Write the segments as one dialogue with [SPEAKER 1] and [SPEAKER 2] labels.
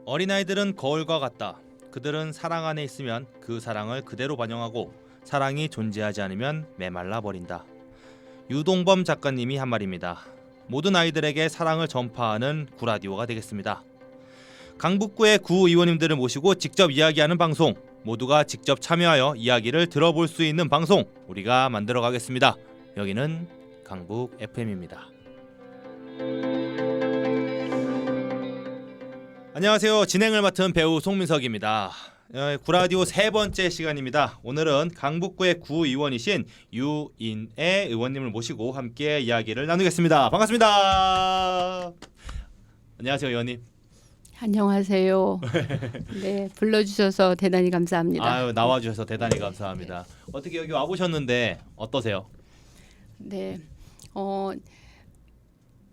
[SPEAKER 1] 어린아이들은 거울과 같다. 그들은 사랑 안에 있으면 그 사랑을 그대로 반영하고 사랑이 존재하지 않으면 메말라 버린다. 유동범 작가님이 한 말입니다. 모든 아이들에게 사랑을 전파하는 구라디오가 되겠습니다. 강북구의 구의원님들을 모시고 직접 이야기하는 방송, 모두가 직접 참여하여 이야기를 들어볼 수 있는 방송 우리가 만들어 가겠습니다. 여기는 강북 FM입니다. 안녕하세요. 진행을 맡은 배우 송민석입니다. 구라디오 세 번째 시간입니다. 오늘은 강북구의 구의원이신 유인애 의원님을 모시고 함께 이야기를 나누겠습니다. 반갑습니다. 안녕하세요, 의원님.
[SPEAKER 2] 안녕하세요. 네, 불러주셔서 대단히 감사합니다.
[SPEAKER 1] 아유, 나와주셔서 대단히 감사합니다. 어떻게 여기 와보셨는데 어떠세요?
[SPEAKER 2] 네,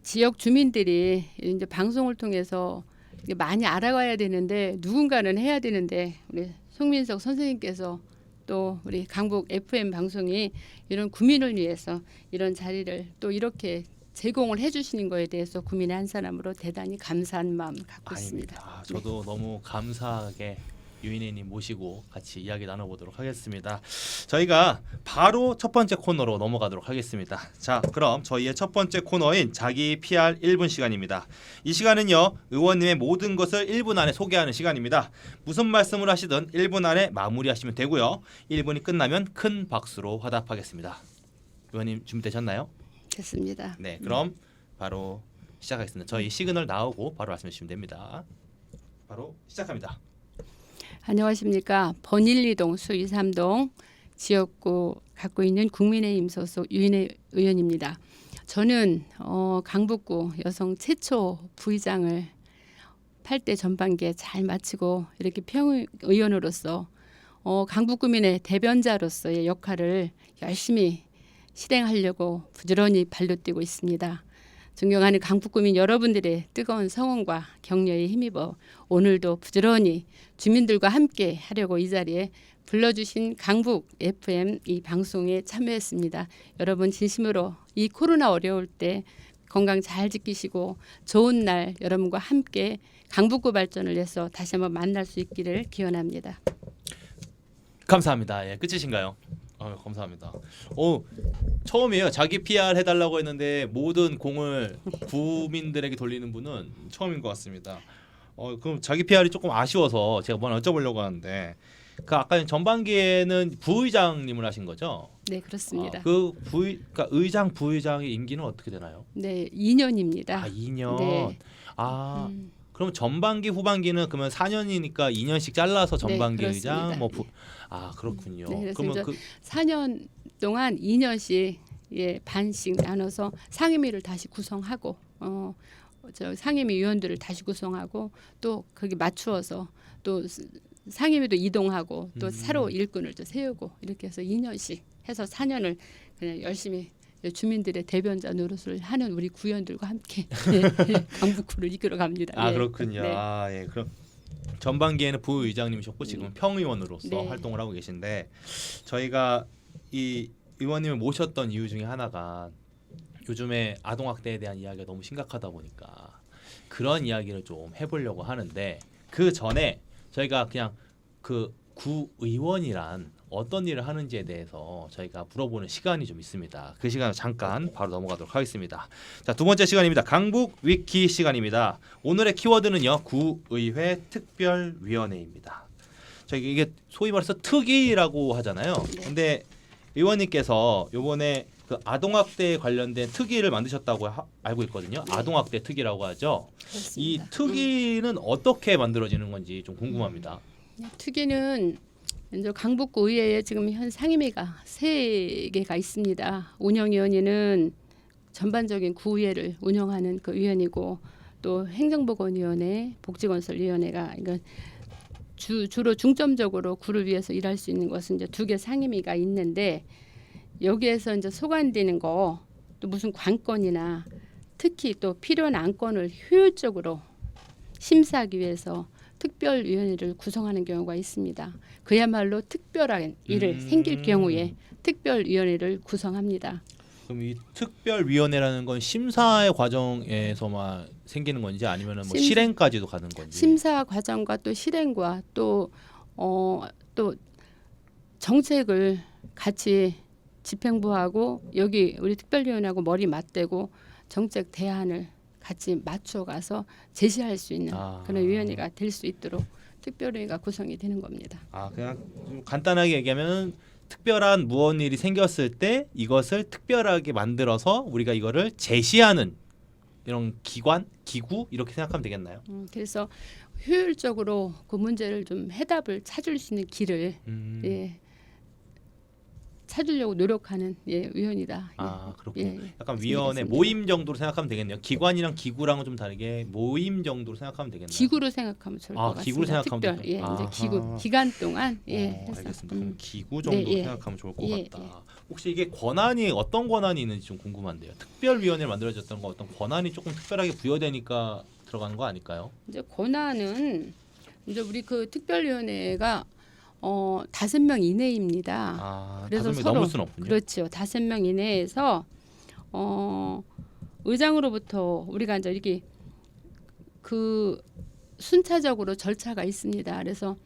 [SPEAKER 2] 지역 주민들이 이제 방송을 통해서 많이 알아가야 되는데 누군가는 해야 되는데 우리 송민석 선생님께서 또 우리 강북 FM 방송이 이런 구민을 위해서 이런 자리를 또 이렇게 제공을 해주시는 거에 대해서 구민의 한 사람으로 대단히 감사한 마음 갖고 있습니다.
[SPEAKER 1] 아, 저도 너무 감사하게 유인애님 모시고 같이 이야기 나눠보도록 하겠습니다. 저희가 바로 첫 번째 코너로 넘어가도록 하겠습니다. 자, 그럼 저희의 첫 번째 코너인 자기 PR 1분 시간입니다. 이 시간은요, 의원님의 모든 것을 1분 안에 소개하는 시간입니다. 무슨 말씀을 하시든 1분 안에 마무리하시면 되고요. 1분이 끝나면 큰 박수로 화답하겠습니다. 의원님 준비되셨나요?
[SPEAKER 2] 됐습니다.
[SPEAKER 1] 네, 그럼 바로 시작하겠습니다. 저희 시그널 나오고 바로 말씀해 주시면 됩니다. 바로 시작합니다.
[SPEAKER 2] 안녕하십니까. 번일리동 수23동 지역구 갖고 있는 국민의힘 소속 유인애 의원입니다. 저는 강북구 여성 최초 부의장을 8대 전반기에 잘 마치고 이렇게 평의원으로서 강북구민의 대변자로서의 역할을 열심히 실행하려고 부지런히 발로 뛰고 있습니다. 존경하는 강북구민 여러분들의 뜨거운 성원과 격려에 힘입어 오늘도 부지런히 주민들과 함께 하려고 이 자리에 불러주신 강북 FM 이 방송에 참여했습니다. 여러분 진심으로 이 코로나 어려울 때 건강 잘 지키시고 좋은 날 여러분과 함께 강북구 발전을 위해서 다시 한번 만날 수 있기를 기원합니다.
[SPEAKER 1] 감사합니다. 예, 끝이신가요? 감사합니다. 처음이에요. 자기 PR 해달라고 했는데 모든 공을 구민들에게 돌리는 분은 처음인 것 같습니다. 그럼 자기 PR이 조금 아쉬워서 제가 뭐 여쭤보려고 하는데 그 아까 전반기에는 부의장님을 하신 거죠?
[SPEAKER 2] 네, 그렇습니다.
[SPEAKER 1] 그러니까 의장 부의장의 임기는 어떻게 되나요?
[SPEAKER 2] 네, 2년입니다.
[SPEAKER 1] 아, 2년.
[SPEAKER 2] 네.
[SPEAKER 1] 그럼 전반기 후반기는 그러면 4년이니까 2년씩 잘라서 전반기
[SPEAKER 2] 네,
[SPEAKER 1] 의장 그렇군요.
[SPEAKER 2] 네,
[SPEAKER 1] 그러면
[SPEAKER 2] 4년 동안 2년씩 반씩 나눠서 상임위를 다시 구성하고 상임위 위원들을 다시 구성하고 또 거기 맞추어서 또 상임위도 이동하고 또 새로 일꾼을 또 세우고 이렇게 해서 2년씩 해서 4년을 그냥 열심히 주민들의 대변자 노릇을 하는 우리 구의원들과 함께 강북구를 이끌어 갑니다.
[SPEAKER 1] 그렇군요.
[SPEAKER 2] 네.
[SPEAKER 1] 예, 그럼 전반기에는 부의장님이셨고 지금 평의원으로서
[SPEAKER 2] 네.
[SPEAKER 1] 활동을 하고 계신데 저희가 이 의원님을 모셨던 이유 중에 하나가 요즘에 아동학대에 대한 이야기가 너무 심각하다 보니까 그런 이야기를 좀 해보려고 하는데 그 전에 저희가 그냥 그 구의원이란 어떤 일을 하는지에 대해서 저희가 물어보는 시간이 좀 있습니다. 그 시간을 잠깐 바로 넘어가도록 하겠습니다. 자, 두 번째 시간입니다. 강북 위키 시간입니다. 오늘의 키워드는요, 구의회 특별위원회입니다. 저희 이게 소위 말해서 특위라고 하잖아요. 근데 의원님께서 이번에 그 아동학대에 관련된 특위를 만드셨다고 알고 있거든요.
[SPEAKER 2] 네.
[SPEAKER 1] 아동학대 특위라고 하죠.
[SPEAKER 2] 그렇습니다.
[SPEAKER 1] 이 특위는 어떻게 만들어지는 건지 좀 궁금합니다.
[SPEAKER 2] 특위는 이제 강북구 의회에 지금 현 상임위가 3개가 있습니다. 운영위원회는 전반적인 구의회를 운영하는 그 위원이고 또 행정보건위원회, 복지건설위원회가 이건 주로 중점적으로 구를 위해서 일할 수 있는 것은 이제 2개 상임위가 있는데 여기에서 이제 소관되는 거 또 무슨 관건이나 특히 또 필요한 안건을 효율적으로 심사하기 위해서 특별위원회를 구성하는 경우가 있습니다. 그야말로 특별한 일을 생길 경우에 특별위원회를 구성합니다.
[SPEAKER 1] 그럼 이 특별위원회라는 건 심사의 과정에서만 생기는 건지 아니면은 뭐 실행까지도 가는 건지.
[SPEAKER 2] 심사 과정과 또 실행과 또 정책을 같이 집행부하고 여기 우리 특별위원회하고 머리 맞대고 정책 대안을 같이 맞춰가서 제시할 수 있는 그런 위원회가 될 수 있도록 특별위가 구성이 되는 겁니다.
[SPEAKER 1] 그냥 좀 간단하게 얘기하면 특별한 무언 일이 생겼을 때 이것을 특별하게 만들어서 우리가 이거를 제시하는 이런 기관, 기구 이렇게 생각하면 되겠나요?
[SPEAKER 2] 그래서 효율적으로 그 문제를 좀 해답을 찾을 수 있는 길을 예, 찾으려고 노력하는 위원이다.
[SPEAKER 1] 그렇군요. 약간 위원회 모임 정도로 생각하면 되겠네요. 기관이랑 기구랑은 좀 다르게 모임 정도로 생각하면 되겠네요.
[SPEAKER 2] 기구로 생각하면 좋을 것 같습니다.
[SPEAKER 1] 기구로 생각하면
[SPEAKER 2] 특별, 이제 기구 기간 동안 해서.
[SPEAKER 1] 알겠습니다. 기구 정도로 생각하면 좋을 것 같다. 혹시 이게 권한이 어떤 권한이 있는지 좀 궁금한데요. 특별위원회를 만들어졌던 거 어떤 권한이 조금 특별하게 부여되니까 들어가는 거 아닐까요?
[SPEAKER 2] 이제 권한은 이제 우리 그 특별위원회가 5명 이내입니다.
[SPEAKER 1] 그래서 5명이 넘을 수는 없군요.
[SPEAKER 2] 그렇죠. 5명 이내에서 의장으로부터 우리가 이제 이렇게 그 순차적으로 절차가 있습니다. 그래서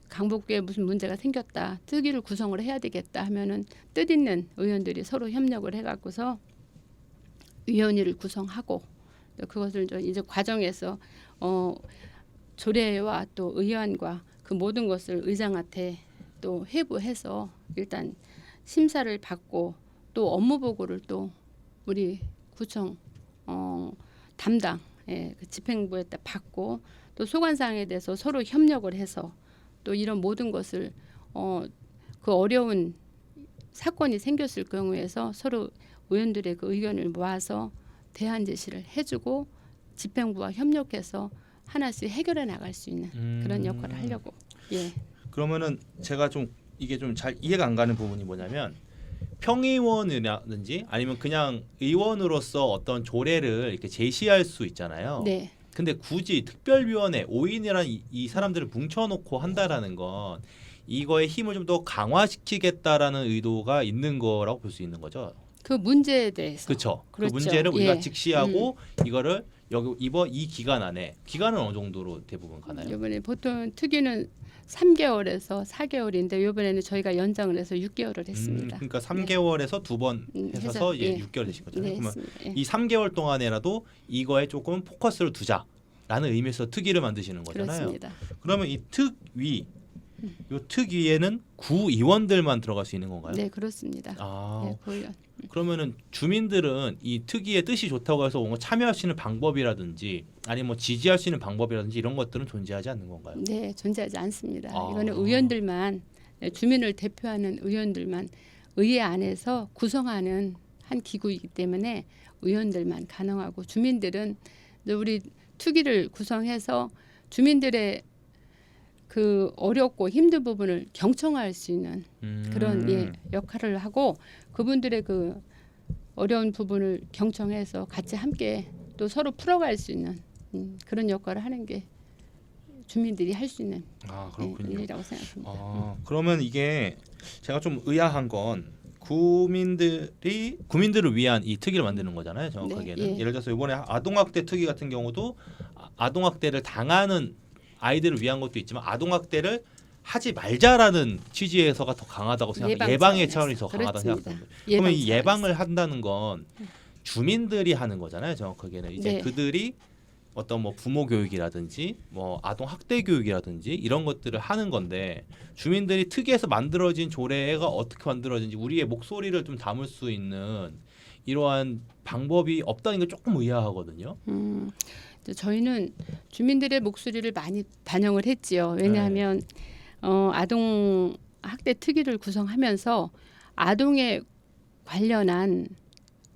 [SPEAKER 2] 강북구에 무슨 문제가 생겼다, 특위를 구성을 해야 되겠다 하면은 뜻 있는 의원들이 서로 협력을 해갖고서 위원회를 구성하고 그것을 이제 과정에서 조례와 또 의안과 그 모든 것을 의장한테 또 회부해서 일단 심사를 받고 또 업무 보고를 또 우리 구청 담당 그 집행부에다 받고 또 소관사항에 대해서 서로 협력을 해서 또 이런 모든 것을 그 어려운 사건이 생겼을 경우에서 서로 의원들의 그 의견을 모아서 대안 제시를 해주고 집행부와 협력해서 하나씩 해결해 나갈 수 있는 그런 역할을 하려고.
[SPEAKER 1] 그러면은 제가 좀 이게 좀 잘 이해가 안 가는 부분이 뭐냐면 평의원이라든지 아니면 그냥 의원으로서 어떤 조례를 이렇게 제시할 수 있잖아요.
[SPEAKER 2] 네.
[SPEAKER 1] 근데 굳이 특별위원회 5인이라는 이 사람들을 뭉쳐놓고 한다라는 건 이거의 힘을 좀 더 강화시키겠다라는 의도가 있는 거라고 볼 수 있는 거죠.
[SPEAKER 2] 그 문제에 대해서.
[SPEAKER 1] 그렇죠.
[SPEAKER 2] 그렇죠.
[SPEAKER 1] 그 문제를 우리가 직시하고 이거를 이번 이 기간 안에 기간은 어느 정도로 대부분 가나요?
[SPEAKER 2] 이번에 보통 특위는 3개월에서 4개월인데 이번에는 저희가 연장을 해서 6개월을 했습니다.
[SPEAKER 1] 그러니까 3개월에서 두 번 해서 이제 6개월 되신 거잖아요. 그러면 이 3개월 동안에라도 이거에 조금 포커스를 두자라는 의미에서 특위를 만드시는 거잖아요.
[SPEAKER 2] 그렇습니다.
[SPEAKER 1] 그러면 이 특위, 이 특위에는 구의원들만 들어갈 수 있는 건가요?
[SPEAKER 2] 네, 그렇습니다. 네, 구의원.
[SPEAKER 1] 그러면은 주민들은 이 특위의 뜻이 좋다고 해서 뭔가 참여할 수 있는 방법이라든지 아니면 뭐 지지할 수 있는 방법이라든지 이런 것들은 존재하지 않는 건가요?
[SPEAKER 2] 네, 존재하지 않습니다. 이거는 의원들만, 주민을 대표하는 의원들만 의회 안에서 구성하는 한 기구이기 때문에 의원들만 가능하고 주민들은 우리 특위를 구성해서 주민들의 그 어렵고 힘든 부분을 경청할 수 있는 그런 역할을 하고 그분들의 그 어려운 부분을 경청해서 같이 함께 또 서로 풀어갈 수 있는 그런 역할을 하는 게 주민들이 할 수 있는 일이라고 생각합니다.
[SPEAKER 1] 그러면 이게 제가 좀 의아한 건 국민들을 위한 이 특위를 만드는 거잖아요. 정확하게는 예를 들어서 이번에 아동학대 특위 같은 경우도 아동학대를 당하는 아이들을 위한 것도 있지만 아동학대를 하지 말자라는 취지에서가 더 강하다고 생각합니다. 예방의 차원이 더 강하다고 생각합니다. 그러면 이 예방을 한다는 건 주민들이 하는 거잖아요. 정확하게는 이제 그들이 어떤 뭐 부모 교육이라든지 뭐 아동 학대 교육이라든지 이런 것들을 하는 건데 주민들이 특위에서 만들어진 조례가 어떻게 만들어진지 우리의 목소리를 좀 담을 수 있는 이러한 방법이 없다는 게 조금 의아하거든요.
[SPEAKER 2] 저희는 주민들의 목소리를 많이 반영을 했지요. 왜냐하면 아동 학대 특위를 구성하면서 아동에 관련한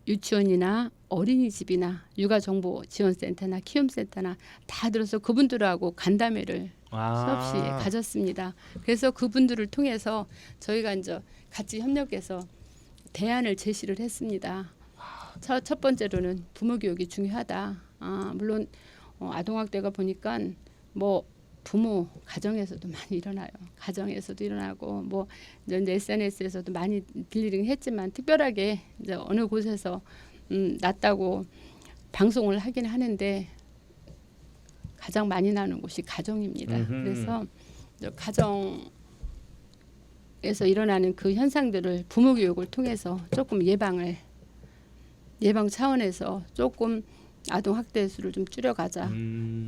[SPEAKER 2] 유치원이나 어린이집이나 육아정보지원센터나 키움센터나 다 들어서 그분들하고 간담회를 수없이 가졌습니다. 그래서 그분들을 통해서 저희가 이제 같이 협력해서 대안을 제시를 했습니다. 첫 번째로는 부모 교육이 중요하다. 물론 아동학대가 보니까 뭐 부모 가정에서도 많이 일어나요. 가정에서도 일어나고 뭐 이제 SNS에서도 많이 들리긴 했지만 특별하게 이제 어느 곳에서 났다고 방송을 하긴 하는데 가장 많이 나는 곳이 가정입니다. 그래서 가정에서 일어나는 그 현상들을 부모 교육을 통해서 조금 예방 차원에서 조금 아동 학대 수를 좀 줄여가자,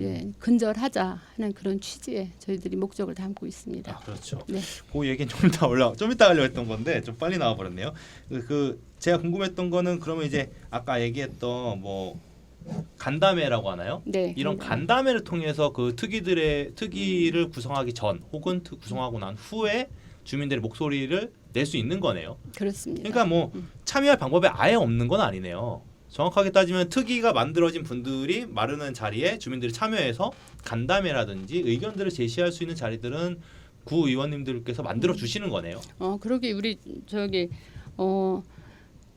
[SPEAKER 2] 예, 근절하자 하는 그런 취지에 저희들이 목적을 담고 있습니다.
[SPEAKER 1] 아, 그렇죠.
[SPEAKER 2] 네.
[SPEAKER 1] 그 얘기는 좀 이따 하려고 했던 건데 좀 빨리 나와 버렸네요. 제가 궁금했던 거는 그러면 이제 아까 얘기했던 뭐 간담회라고 하나요?
[SPEAKER 2] 네,
[SPEAKER 1] 이런 간담회를 통해서 그 특위를 구성하기 전 혹은 구성하고 난 후에 주민들의 목소리를 낼 수 있는 거네요.
[SPEAKER 2] 그렇습니다.
[SPEAKER 1] 그러니까 뭐 참여할 방법이 아예 없는 건 아니네요. 정확하게 따지면 특위가 만들어진 분들이 마련한 자리에 주민들이 참여해서 간담회라든지 의견들을 제시할 수 있는 자리들은 구의원님들께서 만들어 주시는 거네요.
[SPEAKER 2] 그러게 우리 저기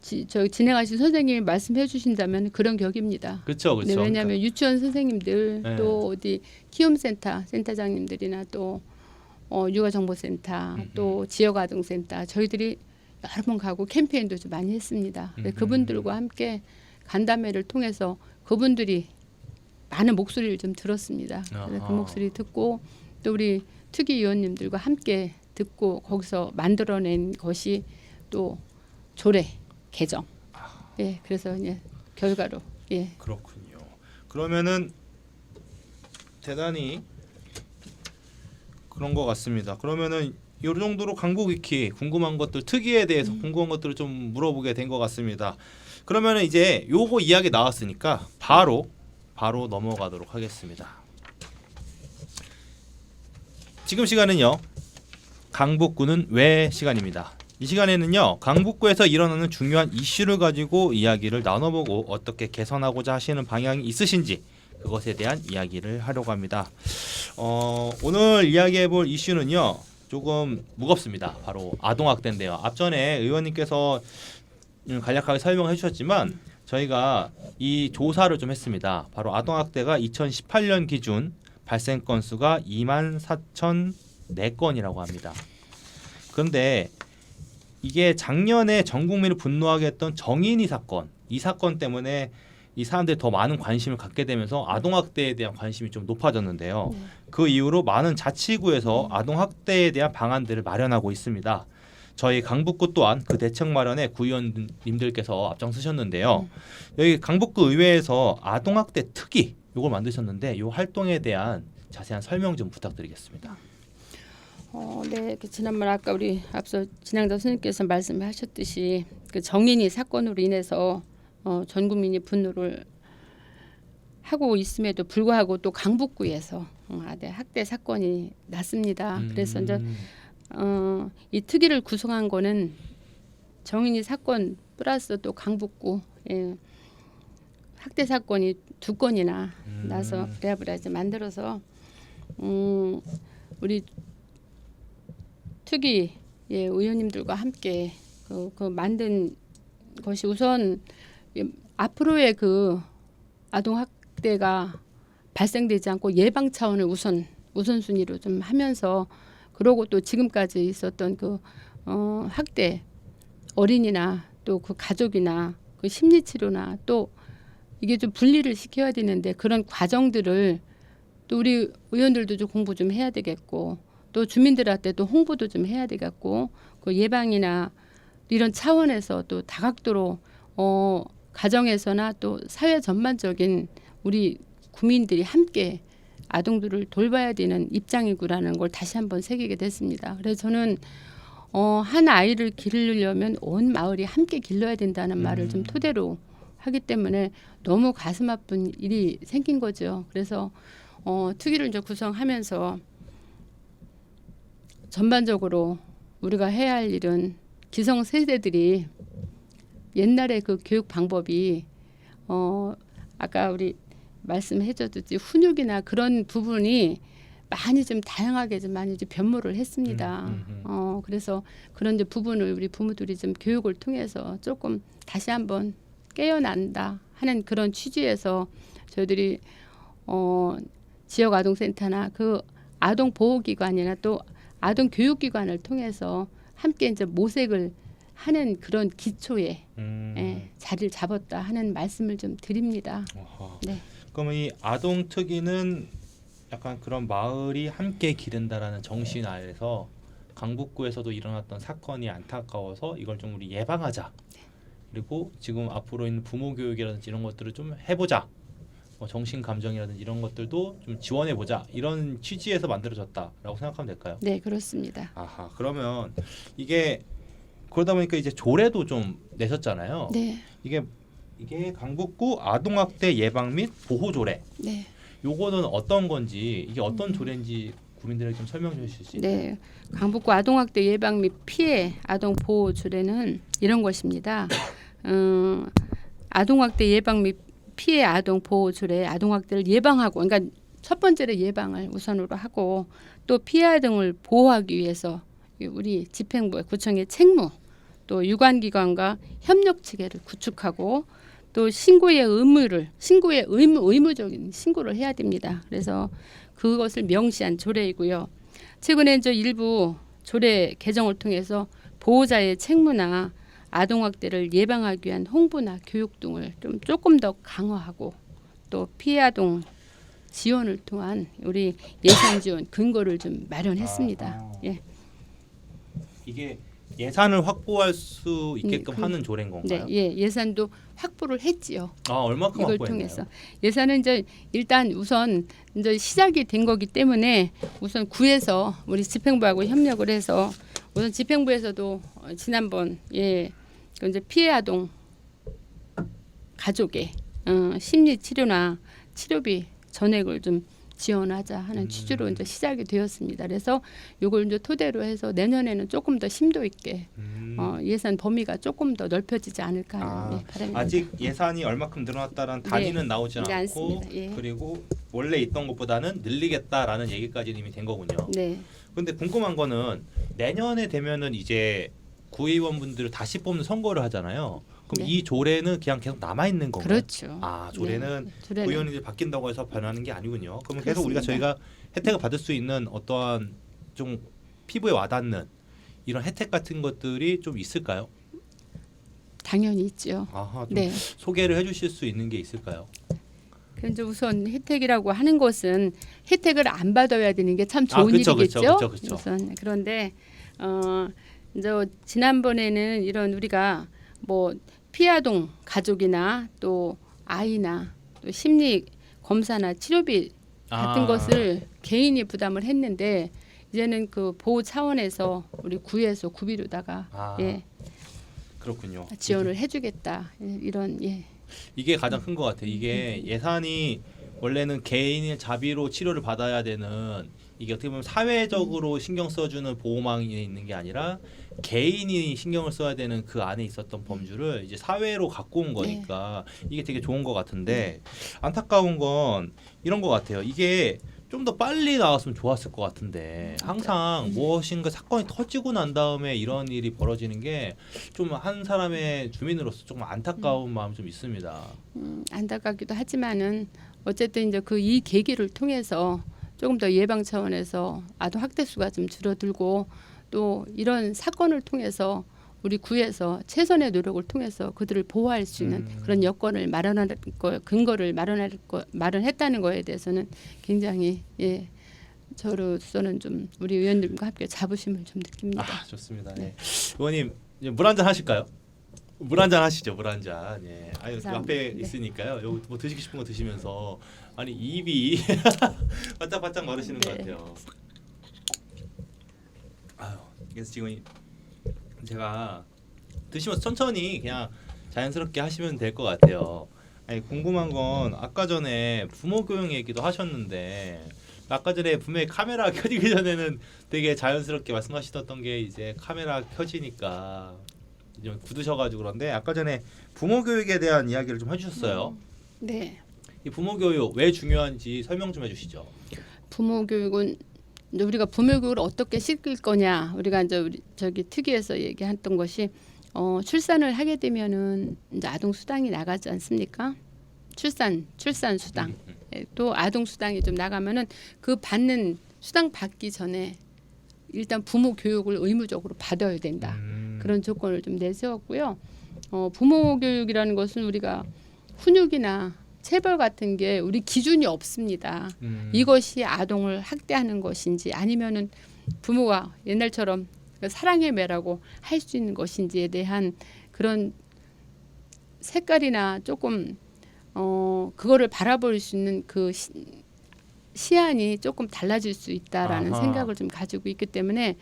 [SPEAKER 2] 진행하신 선생님이 말씀해 주신다면 그런 격입니다.
[SPEAKER 1] 그렇죠, 그렇죠.
[SPEAKER 2] 네, 왜냐하면 유치원 선생님들
[SPEAKER 1] 네.
[SPEAKER 2] 또 어디 키움센터 센터장님들이나 또 육아정보센터 또 지역아동센터 저희들이 여러 번 가고 캠페인도 좀 많이 했습니다. 그분들과 함께 간담회를 통해서 그분들이 많은 목소리를 좀 들었습니다. 그래서 그 목소리 듣고 또 우리 특위위원님들과 함께 듣고 거기서 만들어낸 것이 또 조례 개정. 예, 그래서 예, 결과로 예.
[SPEAKER 1] 그렇군요. 그러면은 대단히 그런 것 같습니다. 그러면은 이 정도로 강북위키 궁금한 것들 특이에 대해서 궁금한 것들을 좀 물어보게 된 것 같습니다. 그러면은 이제 요거 이야기 나왔으니까 바로 넘어가도록 하겠습니다. 지금 시간은요 강북구는 왜 시간입니다. 이 시간에는요 강북구에서 일어나는 중요한 이슈를 가지고 이야기를 나눠보고 어떻게 개선하고자 하시는 방향이 있으신지 그것에 대한 이야기를 하려고 합니다. 오늘 이야기해볼 이슈는요 조금 무겁습니다. 바로 아동학대인데요. 앞전에 의원님께서 간략하게 설명해 주셨지만 저희가 이 조사를 좀 했습니다. 바로 아동학대가 2018년 기준 발생 건수가 24,004건이라고 합니다. 그런데 이게 작년에 전 국민을 분노하게 했던 정인이 사건, 이 사건 때문에 이 사람들이 더 많은 관심을 갖게 되면서 아동학대에 대한 관심이 좀 높아졌는데요. 그 이후로 많은 자치구에서 아동학대에 대한 방안들을 마련하고 있습니다. 저희 강북구 또한 그 대책 마련에 구의원님들께서 앞장서셨는데요. 여기 강북구 의회에서 아동학대 특위 이걸 만드셨는데 이 활동에 대한 자세한 설명 좀 부탁드리겠습니다.
[SPEAKER 2] 네, 지난번 아까 우리 앞서 진양자 선생님께서 말씀하셨듯이 그 정인이 사건으로 인해서 전 국민이 분노를 하고 있음에도 불구하고 또 강북구에서 학대 사건이 났습니다. 그래서 이제 이 특위를 구성한 거는 정인이 사건 플러스 또 강북구 학대 사건이 2건이나 나서 배합을 이제 만들어서 우리 특위 의원님들과 함께 그 만든 것이 우선 앞으로의 그 아동 학대가 발생되지 않고 예방 차원을 우선순위로 좀 하면서 그러고 또 지금까지 있었던 그 학대 어린이나 또 그 가족이나 그 심리 치료나 또 이게 좀 분리를 시켜야 되는데 그런 과정들을 또 우리 의원들도 좀 공부 좀 해야 되겠고 또 주민들한테도 홍보도 좀 해야 되겠고 그 예방이나 이런 차원에서 또 다각도로 가정에서나 또 사회 전반적인 우리 국민들이 함께 아동들을 돌봐야 되는 입장이구라는 걸 다시 한번 새기게 됐습니다. 그래서 저는 한 아이를 기르려면 온 마을이 함께 길러야 된다는 말을 좀 토대로 하기 때문에 너무 가슴 아픈 일이 생긴 거죠. 그래서 특위를 이제 구성하면서 전반적으로 우리가 해야 할 일은 기성 세대들이 옛날에 그 교육 방법이 아까 우리 말씀해줬듯이 훈육이나 그런 부분이 많이 좀 다양하게 좀 많이 좀 변모를 했습니다. 그래서 그런 이제 부분을 우리 부모들이 좀 교육을 통해서 조금 다시 한번 깨어난다 하는 그런 취지에서 저희들이 지역 아동센터나 그 아동 보호기관이나 또 아동 교육기관을 통해서 함께 이제 모색을 하는 그런 기초에 자리를 잡았다 하는 말씀을 좀 드립니다.
[SPEAKER 1] 어허.
[SPEAKER 2] 네.
[SPEAKER 1] 그럼 이 아동 특위는 약간 그런 마을이 함께 기른다라는 정신 아래서 강북구에서도 일어났던 사건이 안타까워서 이걸 좀 우리 예방하자. 그리고 지금 앞으로 있는 부모 교육이라든지 이런 것들을 좀 해보자. 뭐 정신 감정이라든지 이런 것들도 좀 지원해보자. 이런 취지에서 만들어졌다라고 생각하면 될까요?
[SPEAKER 2] 네, 그렇습니다.
[SPEAKER 1] 아하. 그러면 이게 그러다 보니까 이제 조례도 좀 내셨잖아요.
[SPEAKER 2] 네,
[SPEAKER 1] 이게 강북구 아동학대 예방 및 보호 조례.
[SPEAKER 2] 네,
[SPEAKER 1] 요거는 어떤 건지 이게 어떤 조례인지 국민들에게 좀 설명해 주실 수 있나요?
[SPEAKER 2] 네. 강북구 아동학대 예방 및 피해 아동 보호 조례는 이런 것입니다. 아동학대 예방 및 피해 아동 보호 조례, 아동학대를 예방하고, 그러니까 첫 번째로 예방을 우선으로 하고 또 피해 아동을 보호하기 위해서 우리 집행부, 구청의 책무, 또 유관기관과 협력 체계를 구축하고 또 신고의 의무적인 신고를 해야 됩니다. 그래서 그것을 명시한 조례이고요. 최근에 이제 일부 조례 개정을 통해서 보호자의 책무나 아동학대를 예방하기 위한 홍보나 교육 등을 좀 조금 더 강화하고 또 피해 아동 지원을 통한 우리 예산 지원 근거를 좀 마련했습니다.
[SPEAKER 1] 아하.
[SPEAKER 2] 예.
[SPEAKER 1] 이게 예산을 확보할 수 있게끔
[SPEAKER 2] 그-
[SPEAKER 1] 하는 조례인
[SPEAKER 2] 네,
[SPEAKER 1] 건가요?
[SPEAKER 2] 예, 예산도 확보를 했지요.
[SPEAKER 1] 아, 얼마큼
[SPEAKER 2] 이걸
[SPEAKER 1] 확보했나요?
[SPEAKER 2] 통해서 예산은 이제 일단 우선 이제 시작이 된 거기 때문에 우선 구에서 우리 집행부하고 협력을 해서 우선 집행부에서도 지난번 그 이제 피해 아동 가족의 심리 치료나 치료비 전액을 좀 지원하자 하는 취지로 이제 시작이 되었습니다. 그래서 이걸 이제 토대로 해서 내년에는 조금 더 심도 있게 예산 범위가 조금 더 넓혀지지 않을까 하는 바람입니다.
[SPEAKER 1] 아직 예산이 얼마큼 늘어났다는 단위는 나오지
[SPEAKER 2] 네,
[SPEAKER 1] 않고
[SPEAKER 2] 않습니다. 예.
[SPEAKER 1] 그리고 원래 있던 것보다는 늘리겠다라는 얘기까지는 이미 된 거군요.
[SPEAKER 2] 네.
[SPEAKER 1] 근데 궁금한 거는 내년에 되면은 이제 구의원분들을 다시 뽑는 선거를 하잖아요. 그럼
[SPEAKER 2] 네.
[SPEAKER 1] 이 조례는 그냥 계속 남아 있는 건가요?
[SPEAKER 2] 그렇죠.
[SPEAKER 1] 아, 조례는
[SPEAKER 2] 네. 조례는
[SPEAKER 1] 구의원이 바뀐다고 해서 변하는 게 아니군요. 그러면 계속
[SPEAKER 2] 그렇습니다.
[SPEAKER 1] 우리가 저희가 혜택을 받을 수 있는 어떠한 좀 피부에 와닿는 이런 혜택 같은 것들이 좀 있을까요?
[SPEAKER 2] 당연히 있죠.
[SPEAKER 1] 아하, 좀
[SPEAKER 2] 네.
[SPEAKER 1] 소개를 해주실 수 있는 게 있을까요?
[SPEAKER 2] 그런데 우선 혜택이라고 하는 것은 혜택을 안 받아야 되는 게 참 좋은
[SPEAKER 1] 그쵸,
[SPEAKER 2] 일이겠죠.
[SPEAKER 1] 그쵸, 그쵸.
[SPEAKER 2] 우선 그런데 이제 지난번에는 이런 우리가 뭐 피아동 가족이나 또 아이나 또 심리 검사나 치료비 같은 것을 개인이 부담을 했는데 이제는 그 보호 차원에서 우리 구에서 구비로다가
[SPEAKER 1] 그렇군요.
[SPEAKER 2] 지원을 해주겠다 이런
[SPEAKER 1] 이게 가장 큰 것 같아요. 이게 예산이 원래는 개인의 자비로 치료를 받아야 되는 이게 어떻게 보면 사회적으로 신경 써주는 보호망이 있는 게 아니라 개인이 신경을 써야 되는 그 안에 있었던 범주를 이제 사회로 갖고 온 거니까 이게 되게 좋은 것 같은데 안타까운 건 이런 것 같아요. 이게 좀 더 빨리 나왔으면 좋았을 것 같은데 항상 무엇인가 사건이 터지고 난 다음에 이런 일이 벌어지는 게 좀 한 사람의 주민으로서 조금 안타까운 마음이 좀 있습니다.
[SPEAKER 2] 안타깝기도 하지만은 어쨌든 이제 그 이 계기를 통해서 조금 더 예방 차원에서 아동 학대 수가 좀 줄어들고 또 이런 사건을 통해서 우리 구에서 최선의 노력을 통해서 그들을 보호할 수 있는 그런 여건을 마련할 거 근거를 마련했다는 거에 대해서는 굉장히 저로서는 좀 우리 의원님과 함께 자부심을 좀 느낍니다.
[SPEAKER 1] 아, 좋습니다. 네. 의원님 이제 물 한잔 하실까요? 물 한잔 하시죠. 물 한잔. 예. 아유, 앞에 있으니까요. 여기 뭐 드시고 싶은 거 드시면서 아니 입이 바짝바짝 마르시는 것 같아요. 아유, 그래서 지금 제가 드시면서 천천히 그냥 자연스럽게 하시면 될 것 같아요. 아니, 궁금한 건 아까 전에 부모 교육 얘기도 하셨는데 아까 전에 분명히 카메라 켜지기 전에는 되게 자연스럽게 말씀하시던 게 이제 카메라 켜지니까 좀 굳으셔가지고 그런데 아까 전에 부모 교육에 대한 이야기를 좀 해주셨어요.
[SPEAKER 2] 네.
[SPEAKER 1] 이 부모 교육 왜 중요한지 설명 좀 해주시죠.
[SPEAKER 2] 부모 교육은 이제 우리가 부모 교육을 어떻게 시킬 거냐 우리가 이제 우리 저기 특위에서 얘기했던 것이 출산을 하게 되면은 이제 아동 수당이 나가지 않습니까? 출산 수당 또 아동 수당이 좀 나가면은 그 받는 수당 받기 전에 일단 부모 교육을 의무적으로 받아야 된다. 그런 조건을 좀 내세웠고요. 부모 교육이라는 것은 우리가 훈육이나 체벌 같은 게 우리 기준이 없습니다. 이것이 아동을 학대하는 것인지 아니면은 부모가 옛날처럼 사랑의 매라고 할 수 있는 것인지에 대한 그런 색깔이나 조금 그거를 바라볼 수 있는 그 시안이 조금 달라질 수 있다라는
[SPEAKER 1] 아하.
[SPEAKER 2] 생각을 좀 가지고 있기 때문에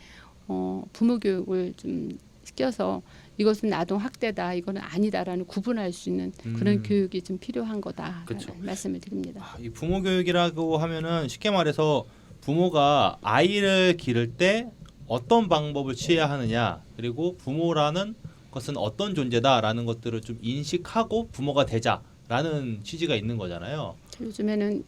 [SPEAKER 2] 부모 교육을 좀 시켜서 이것은 아동 학대다, 이거는 아니다라는 구분할 수 있는 그런 교육이 좀 필요한 거다
[SPEAKER 1] 그쵸.
[SPEAKER 2] 말씀을 드립니다.
[SPEAKER 1] 이 부모 교육이라고 하면은 쉽게 말해서 부모가 아이를 기를 때 어떤 방법을 취해야 하느냐, 그리고 부모라는 것은 어떤 존재다라는 것들을 좀 인식하고 부모가 되자라는 취지가 있는 거잖아요.
[SPEAKER 2] 요즘에는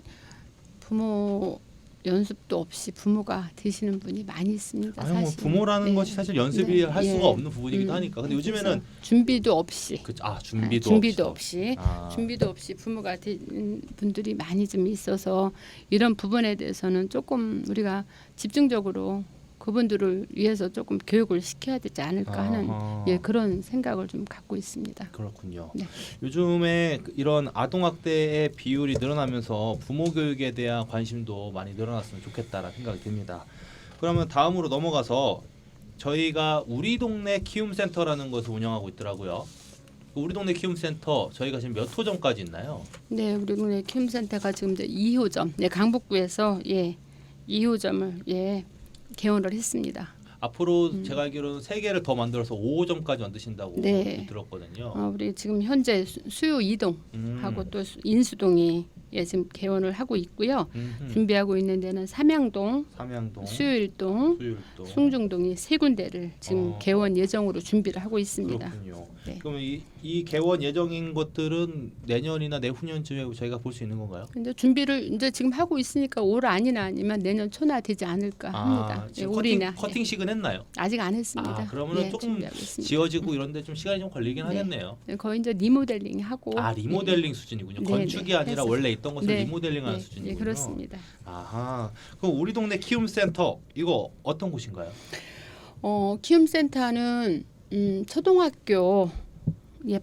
[SPEAKER 2] 부모 연습도 없이 부모가 되시는 분이 많이 있습니다.
[SPEAKER 1] 아니, 뭐
[SPEAKER 2] 사실.
[SPEAKER 1] 부모라는
[SPEAKER 2] 네.
[SPEAKER 1] 것이 사실 연습이
[SPEAKER 2] 네.
[SPEAKER 1] 할
[SPEAKER 2] 예.
[SPEAKER 1] 수가 없는 부분이기도 하니까. 근데
[SPEAKER 2] 그래서
[SPEAKER 1] 요즘에는
[SPEAKER 2] 준비도 없이
[SPEAKER 1] 준비도
[SPEAKER 2] 없이
[SPEAKER 1] 아.
[SPEAKER 2] 준비도 없이 부모가 된 분들이 많이 좀 있어서 이런 부분에 대해서는 조금 우리가 집중적으로 그분들을 위해서 조금 교육을 시켜야 되지 않을까 하는
[SPEAKER 1] 아하.
[SPEAKER 2] 그런 생각을 좀 갖고 있습니다.
[SPEAKER 1] 그렇군요.
[SPEAKER 2] 네.
[SPEAKER 1] 요즘에 이런 아동학대의 비율이 늘어나면서 부모 교육에 대한 관심도 많이 늘어났으면 좋겠다라는 생각이 듭니다. 그러면 다음으로 넘어가서 저희가 우리 동네 키움센터라는 것을 운영하고 있더라고요. 우리 동네 키움센터 저희가 지금 몇 호점까지 있나요?
[SPEAKER 2] 네, 우리 동네 키움센터가 지금 이제 2호점, 강북구에서 2호점을 개원을 했습니다.
[SPEAKER 1] 앞으로 제가 알기로는 3개를 더 만들어서 5호점까지 만드신다고
[SPEAKER 2] 네.
[SPEAKER 1] 들었거든요.
[SPEAKER 2] 우리 지금 현재 수요 이동하고 또 인수동이 지금 개원을 하고 있고요. 준비하고 있는 데는 삼양동,
[SPEAKER 1] 삼양동,
[SPEAKER 2] 수요일동,
[SPEAKER 1] 수율동,
[SPEAKER 2] 숭중동이 세 군데를 지금 개원 예정으로 준비를 하고 있습니다.
[SPEAKER 1] 그렇군요.
[SPEAKER 2] 네.
[SPEAKER 1] 그러면 이 개원 예정인 것들은 내년이나 내후년쯤에 저희가 볼 수 있는 건가요?
[SPEAKER 2] 근데 준비를 이제 지금 하고 있으니까 올 안이나 아니면 내년 초나 되지 않을까 합니다.
[SPEAKER 1] 지금
[SPEAKER 2] 올이나
[SPEAKER 1] 커팅식은 했나요?
[SPEAKER 2] 아직 안 했습니다.
[SPEAKER 1] 그러면은 조금
[SPEAKER 2] 준비하고 있습니다.
[SPEAKER 1] 지어지고 이런데 좀 시간이 좀 걸리긴
[SPEAKER 2] 네.
[SPEAKER 1] 하겠네요.
[SPEAKER 2] 거의 이제 리모델링 하고
[SPEAKER 1] 리모델링 수준이군요.
[SPEAKER 2] 네,
[SPEAKER 1] 건축이
[SPEAKER 2] 네.
[SPEAKER 1] 아니라
[SPEAKER 2] 해서.
[SPEAKER 1] 원래 있던 것을
[SPEAKER 2] 네.
[SPEAKER 1] 리모델링하는 수준이군요.
[SPEAKER 2] 예, 그렇습니다.
[SPEAKER 1] 아하. 그럼 우리 동네 키움센터 이거 어떤 곳인가요?
[SPEAKER 2] 키움센터는 초등학교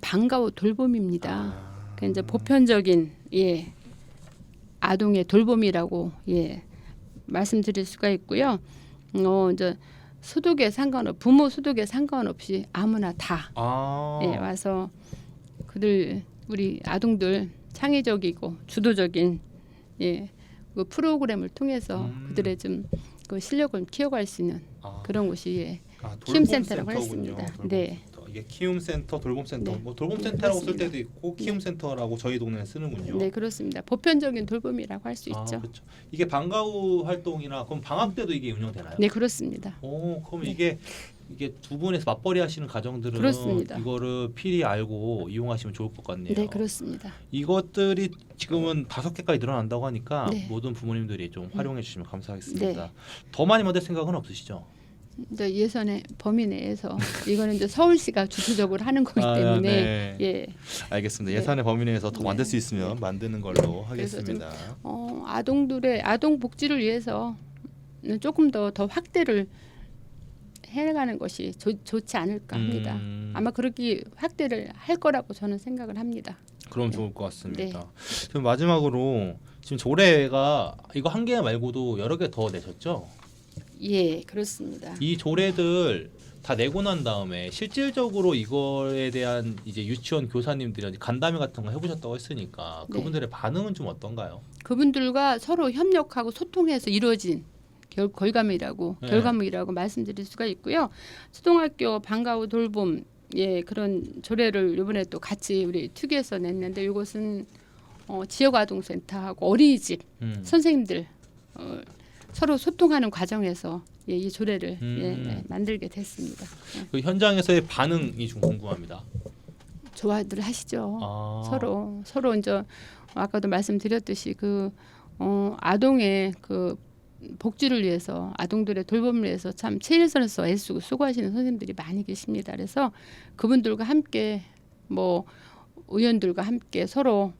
[SPEAKER 2] 방과 후 돌봄입니다. 그 이제 보편적인 아동의 돌봄이라고 말씀드릴 수가 있고요. 이제 소득에 부모 소득에 상관없이 아무나 다 와서 우리 아동들 창의적이고 주도적인 그 프로그램을 통해서 그들의 좀 그 실력을 키워갈 수 있는 그런 곳이 키움센터라고 했습니다. 네.
[SPEAKER 1] 이게 키움센터, 돌봄센터,
[SPEAKER 2] 네.
[SPEAKER 1] 뭐 돌봄센터라고 쓸
[SPEAKER 2] 그렇습니다.
[SPEAKER 1] 때도 있고 키움센터라고 저희 동네에 쓰는군요.
[SPEAKER 2] 네, 그렇습니다. 보편적인 돌봄이라고 할 수 있죠.
[SPEAKER 1] 그렇죠. 이게 방과 후 활동이나 그럼 방학 때도 이게 운영되나요?
[SPEAKER 2] 네, 그렇습니다.
[SPEAKER 1] 그럼 이게 두 분에서 맞벌이 하시는 가정들은
[SPEAKER 2] 그렇습니다.
[SPEAKER 1] 이거를 필히 알고 이용하시면 좋을 것 같네요.
[SPEAKER 2] 네, 그렇습니다.
[SPEAKER 1] 이것들이 지금은 5개까지 늘어난다고 하니까
[SPEAKER 2] 네.
[SPEAKER 1] 모든 부모님들이 좀 활용해 주시면 감사하겠습니다.
[SPEAKER 2] 네.
[SPEAKER 1] 더 많이 만들 생각은 없으시죠?
[SPEAKER 2] 이제 예산의 범위 내에서 이거는 이제 서울시가 주도적으로 하는 거기 때문에
[SPEAKER 1] 네. 알겠습니다.
[SPEAKER 2] 네.
[SPEAKER 1] 예산의 범위 내에서 더
[SPEAKER 2] 네.
[SPEAKER 1] 만들 수 있으면 만드는 걸로
[SPEAKER 2] 그래서
[SPEAKER 1] 하겠습니다.
[SPEAKER 2] 아동들의 아동 복지를 위해서 조금 더 확대를 해나가는 것이 좋지 않을까 합니다. 아마 그렇게 확대를 할 거라고 저는 생각을 합니다.
[SPEAKER 1] 그럼
[SPEAKER 2] 네.
[SPEAKER 1] 좋을 것 같습니다.
[SPEAKER 2] 네.
[SPEAKER 1] 그럼 마지막으로 지금 조례가 이거 한 개 말고도 여러 개 더 내셨죠?
[SPEAKER 2] 예, 그렇습니다.
[SPEAKER 1] 이 조례들 다 내고 난 다음에 실질적으로 이거에 대한 이제 유치원 교사님들이 간담회 같은 거 해보셨다고 했으니까
[SPEAKER 2] 네.
[SPEAKER 1] 그분들의 반응은 좀 어떤가요?
[SPEAKER 2] 그분들과 서로 협력하고 소통해서 이루어진 결과물이라고 말씀드릴 수가 있고요. 초등학교 방과 후 돌봄 그런 조례를 이번에 또 같이 우리 특위에서 냈는데 이것은 지역아동센터하고 어린이집 선생님들 서로 소통하는 과정에서 이 조례를 만들게 됐습니다.
[SPEAKER 1] 그 현장에서의 반응이 좀 궁금합니다.
[SPEAKER 2] 좋아들 하시죠. 서로 이제 아까도 말씀드렸듯이 아동의 복지를 위해서 아동들의 돌봄을 위해서 참 최일선에서 애쓰고 수고하시는 선생님들이 많이 계십니다. 그래서 그분들과 함께 의원들과 함께 서로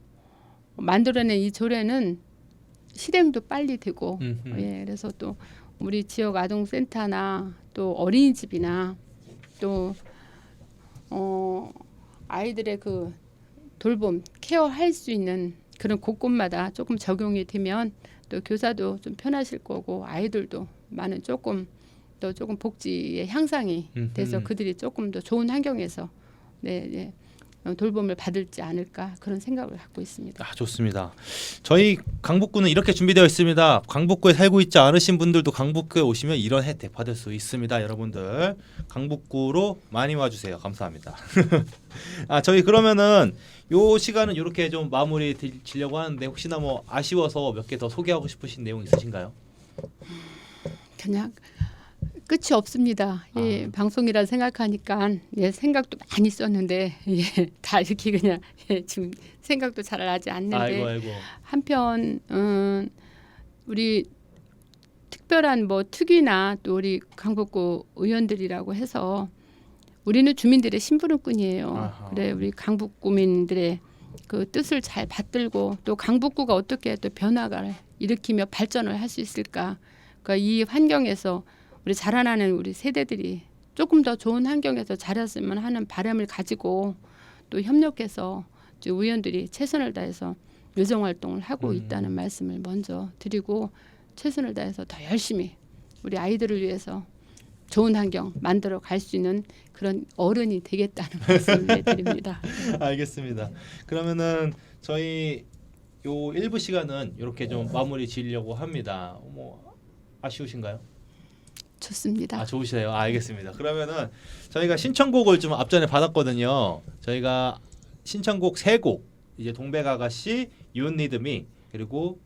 [SPEAKER 2] 만들어낸 이 조례는 실행도 빨리 되고 예, 그래서 또 우리 지역 아동센터나 또 어린이집이나 또 아이들의 그 돌봄 케어할 수 있는 그런 곳곳마다 조금 적용이 되면 또 교사도 좀 편하실 거고 아이들도 많은 조금 복지의 향상이 돼서 그들이 조금 더 좋은 환경에서 네, 돌봄을 받을지 않을까 그런 생각을 갖고 있습니다.
[SPEAKER 1] 아, 좋습니다. 저희 강북구는 이렇게 준비되어 있습니다. 강북구에 살고 있지 않으신 분들도 강북구에 오시면 이런 혜택 받을 수 있습니다. 여러분들 강북구로 많이 와주세요. 감사합니다. 저희 그러면은 요 시간은 이렇게 좀 마무리 지려고 하는데 혹시나 뭐 아쉬워서 몇 개 더 소개하고 싶으신 내용 있으신가요?
[SPEAKER 2] 그냥 끝이 없습니다. 예, 방송이라 생각하니까 예, 생각도 많이 썼는데 예, 다 이렇게 그냥 지금 생각도 잘 나지 않는데
[SPEAKER 1] 아이고.
[SPEAKER 2] 한편 우리 특별한 뭐 특위나 또 우리 강북구 의원들이라고 해서 우리는 주민들의 심부름꾼이에요.
[SPEAKER 1] 아하.
[SPEAKER 2] 그래 우리 강북구민들의 그 뜻을 잘 받들고 또 강북구가 어떻게 또 변화를 일으키며 발전을 할 수 있을까? 그러니까 이 환경에서 우리 자라나는 우리 세대들이 조금 더 좋은 환경에서 자랐으면 하는 바람을 가지고 또 협력해서 의원들이 최선을 다해서 의정 활동을 하고 있다는 말씀을 먼저 드리고 최선을 다해서 더 열심히 우리 아이들을 위해서 좋은 환경 만들어 갈 수 있는 그런 어른이 되겠다는 말씀을 드립니다.
[SPEAKER 1] 알겠습니다. 그러면은 저희 요 1부 시간은 이렇게 좀 마무리 지으려고 합니다. 뭐 아쉬우신가요?
[SPEAKER 2] 좋습니다.
[SPEAKER 1] 좋으세요. 알겠습니다. 그러면은 저희가 신청곡을 좀 앞전에 받았거든요. 저희가 신청곡 3곡 이제 동백아가씨, You Need Me 그리고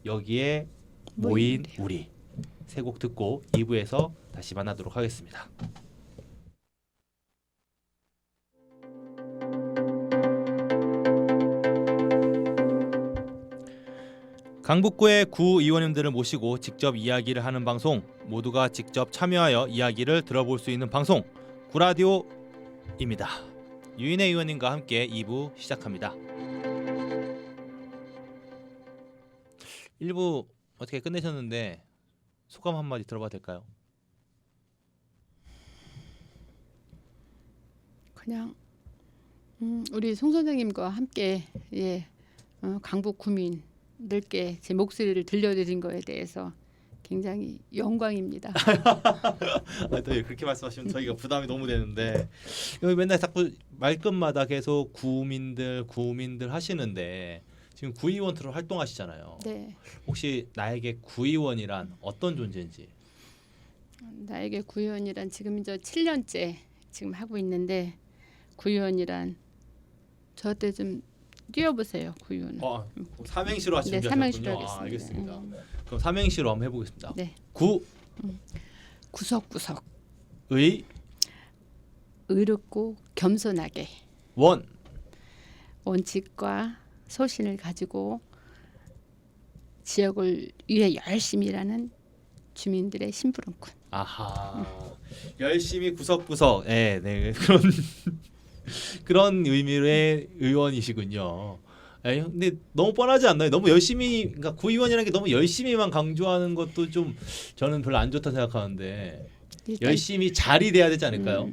[SPEAKER 1] 여기에 모인 우리 3곡 듣고 2부에서 다시 만나도록 하겠습니다. 강북구의 구 의원님들을 모시고 직접 이야기를 하는 방송, 모두가 직접 참여하여 이야기를 들어볼 수 있는 방송 구라디오입니다. 유인혜 의원님과 함께 2부 시작합니다. 1부 어떻게 끝내셨는데 소감 한마디 들어봐도 될까요?
[SPEAKER 2] 그냥 우리 송 선생님과 함께 강북 구민들께 제 목소리를 들려드린 거에 대해서 굉장히 영광입니다.
[SPEAKER 1] 또 그렇게 말씀하시면 저희가 부담이 너무 되는데 여기 맨날 자꾸 말끝마다 계속 구민들 하시는데 지금 구의원으로 활동하시잖아요.
[SPEAKER 2] 네.
[SPEAKER 1] 혹시 나에게 구의원이란 어떤 존재인지?
[SPEAKER 2] 나에게 구의원이란 지금 이제 7년째 지금 하고 있는데 구의원이란 저한테 좀 띄워보세요. 구의원.
[SPEAKER 1] 삼행시로 하시면
[SPEAKER 2] 네, 삼행시로
[SPEAKER 1] 되셨군요.
[SPEAKER 2] 하겠습니다.
[SPEAKER 1] 알겠습니다. 그럼 삼행시로 한번 해보겠습니다.
[SPEAKER 2] 네. 구석구석 의롭고 겸손하게 원칙과 소신을 가지고 지역을 위해 열심히 일하는 주민들의 심부름꾼.
[SPEAKER 1] 아하. 열심히 구석구석. 네. 그런 의미의 의원이시군요. 근데 너무 뻔하지 않나요? 너무 열심히, 그러니까 구의원이라는 게 너무 열심히만 강조하는 것도 좀 저는 별로 안 좋다 생각하는데 열심히 잘이 돼야 되지 않을까요?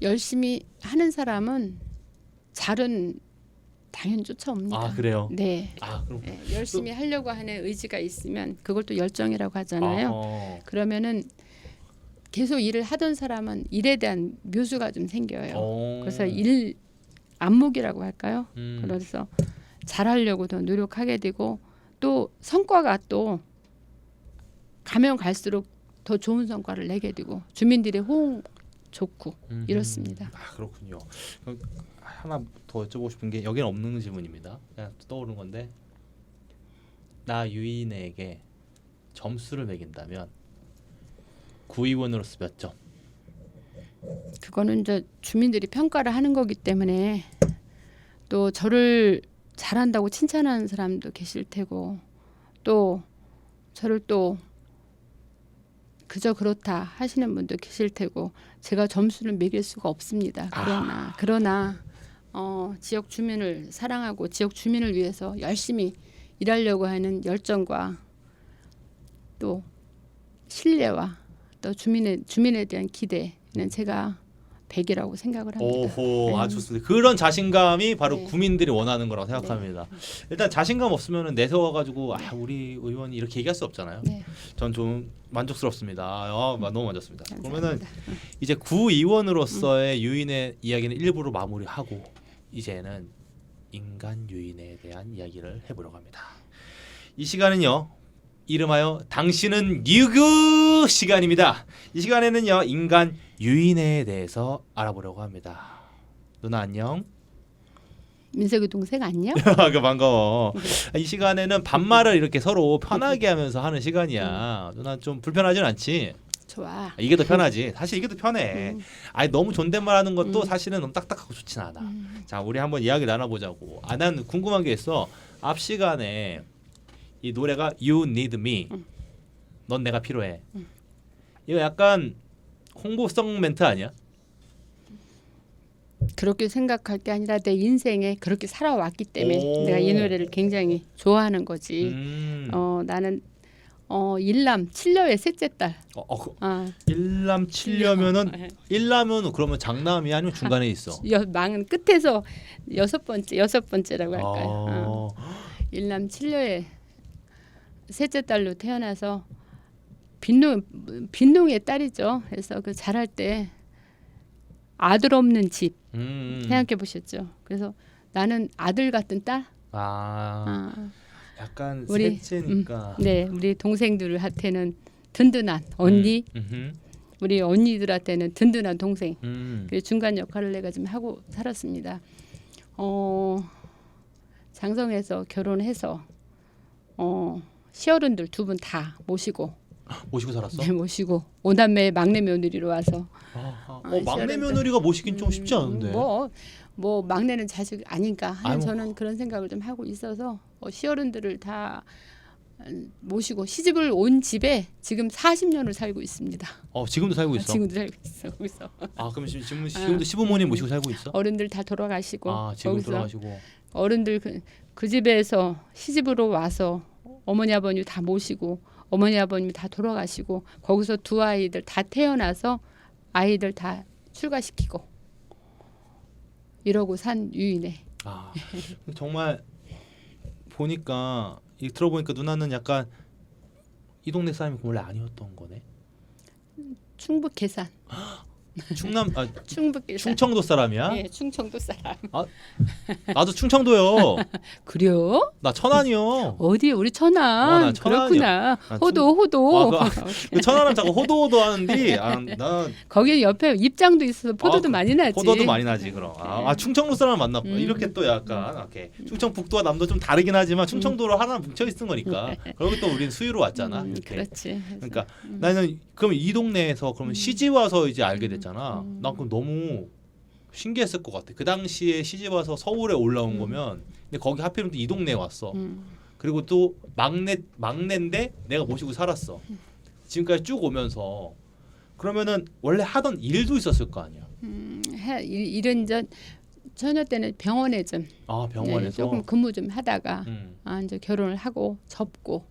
[SPEAKER 2] 열심히 하는 사람은 잘은 당연히 쫓아옵니다.
[SPEAKER 1] 그래요?
[SPEAKER 2] 네.
[SPEAKER 1] 그럼
[SPEAKER 2] 열심히 하려고 하는 의지가 있으면 그걸 또 열정이라고 하잖아요. 그러면은 계속 일을 하던 사람은 일에 대한 묘수가 좀 생겨요. 그래서 일 안목이라고 할까요? 그래서 잘하려고 더 노력하게 되고 또 성과가 또 가면 갈수록 더 좋은 성과를 내게 되고 주민들의 호응 좋고 이렇습니다.
[SPEAKER 1] 그렇군요. 그럼 하나 더 여쭤보고 싶은 게 여기는 없는 질문입니다. 그냥 떠오른 건데 나 유인에게 점수를 매긴다면 구의원으로서 몇 점?
[SPEAKER 2] 그거는 이제 주민들이 평가를 하는 거기 때문에 또 저를 잘한다고 칭찬하는 사람도 계실 테고 또 저를 또 그저 그렇다 하시는 분도 계실 테고 제가 점수를 매길 수가 없습니다. 그러나 지역 주민을 사랑하고 지역 주민을 위해서 열심히 일하려고 하는 열정과 또 신뢰와 또 주민에 대한 기대는 제가 100이라고 생각을 합니다.
[SPEAKER 1] 오호, 아주 좋습니다. 그런 자신감이 바로
[SPEAKER 2] 네.
[SPEAKER 1] 국민들이 원하는 거라고 생각합니다. 일단 자신감 없으면 내세워가지고 우리 의원이 이렇게 얘기할 수 없잖아요.
[SPEAKER 2] 네.
[SPEAKER 1] 전 좀 만족스럽습니다. 너무 만족스럽니다.
[SPEAKER 2] 감사합니다.
[SPEAKER 1] 그러면은 이제 구의원으로서의 유인의 이야기는 일부러 마무리하고 이제는 인간 유인에 대한 이야기를 해보려고 합니다. 이 시간은요, 이름하여 당신은 유구 시간입니다. 이 시간에는요, 인간 유인에 대해서 알아보려고 합니다. 누나 안녕.
[SPEAKER 2] 민석이 동생 안녕?
[SPEAKER 1] 반가워. 이 시간에는 반말을 이렇게 서로 편하게 하면서 하는 시간이야. 누나 좀 불편하진 않지?
[SPEAKER 2] 좋아.
[SPEAKER 1] 이게 더 편하지. 사실 이게 더 편해. 아니 너무 존댓말하는 것도 사실은 너무 딱딱하고 좋진 않아. 자, 우리 한번 이야기 나눠보자고. 난 궁금한 게 있어. 앞 시간에 이 노래가 You Need Me. 넌 내가 필요해. 이거 약간 홍보성 멘트 아니야?
[SPEAKER 2] 그렇게 생각할 게 아니라 내 인생에 그렇게 살아왔기 때문에
[SPEAKER 1] 오.
[SPEAKER 2] 내가 이 노래를 굉장히 좋아하는 거지. 나는 일남 7녀의 셋째 딸.
[SPEAKER 1] 일남 칠려면은 일남은 그러면 장남이 아니면 중간에 있어.
[SPEAKER 2] 망은 끝에서 여섯 번째라고 할까요? 일남 7녀의 셋째 딸로 태어나서 빈농의 딸이죠. 그래서 그 자랄 때 아들 없는 집 생각해 보셨죠. 그래서 나는 아들 같은 딸.
[SPEAKER 1] 약간
[SPEAKER 2] 우리,
[SPEAKER 1] 셋째니까.
[SPEAKER 2] 네, 우리 동생들한테는 든든한 언니, 우리 언니들한테는 든든한 동생. 그 중간 역할을 내가 좀 하고 살았습니다. 장성에서 결혼해서 시어른들 두 분 다 모시고
[SPEAKER 1] 살았어?
[SPEAKER 2] 네, 모시고 오남매 막내 며느리로 와서
[SPEAKER 1] 막내 며느리가 모시긴 좀 쉽지 않은데.
[SPEAKER 2] 뭐 막내는 자식 아닌가 하는
[SPEAKER 1] 아이고.
[SPEAKER 2] 저는 그런 생각을 좀 하고 있어서 시어른들을 다 모시고 시집을 온 집에 지금 40년을 살고 있습니다.
[SPEAKER 1] 지금도 살고 있어?
[SPEAKER 2] 지금도 살고 있어. 거기서.
[SPEAKER 1] 그럼 지금도 시부모님 모시고 살고 있어?
[SPEAKER 2] 어른들 다 돌아가시고
[SPEAKER 1] 지금
[SPEAKER 2] 거기서
[SPEAKER 1] 돌아가시고.
[SPEAKER 2] 어른들 그 집에서 시집으로 와서 어머니 아버님 다 모시고 어머니 아버님 다 돌아가시고 거기서 두 아이들 다 태어나서 아이들 다 출가시키고 이러고 산 유인해.
[SPEAKER 1] 정말 보니까 들어보니까 누나는 약간 이 동네 사람이 원래 아니었던 거네.
[SPEAKER 2] 충북 계산. 충북 계산.
[SPEAKER 1] 충청도 사람이야?
[SPEAKER 2] 네, 충청도 사람.
[SPEAKER 1] 나도 충청도요.
[SPEAKER 2] 그래요?
[SPEAKER 1] 나 천안이요.
[SPEAKER 2] 어디 우리 천안.
[SPEAKER 1] 나 천안이야.
[SPEAKER 2] 그렇구나. 호도.
[SPEAKER 1] 그 천안은 자꾸 호도 하는데 나
[SPEAKER 2] 거기 옆에 입장도 있어서 포도도 많이 나지.
[SPEAKER 1] 포도도 많이 나지 그럼. 충청도 사람 만났고 이렇게 또 약간 이렇게 충청북도와 남도 좀 다르긴 하지만 충청도로 하나 뭉쳐 있는 거니까. 그리고 또 우리는 수유로 왔잖아. 이렇게.
[SPEAKER 2] 그렇지.
[SPEAKER 1] 그러니까 나는 그럼 이 동네에서 그러면 시집 와서 이제 알게 됐잖아. 난 그럼 너무 신기했을 것 같아. 그 당시에 시집 와서 서울에 올라온 거면 근데 거기 하필이면 또 이 동네에 왔어. 그리고 또 막내인데 내가 모시고 살았어. 지금까지 쭉 오면서 그러면은 원래 하던 일도 있었을 거 아니야.
[SPEAKER 2] 일은 저녁 때는 병원에 좀
[SPEAKER 1] 병원에서
[SPEAKER 2] 조금 근무 좀 하다가 이제 결혼을 하고 접고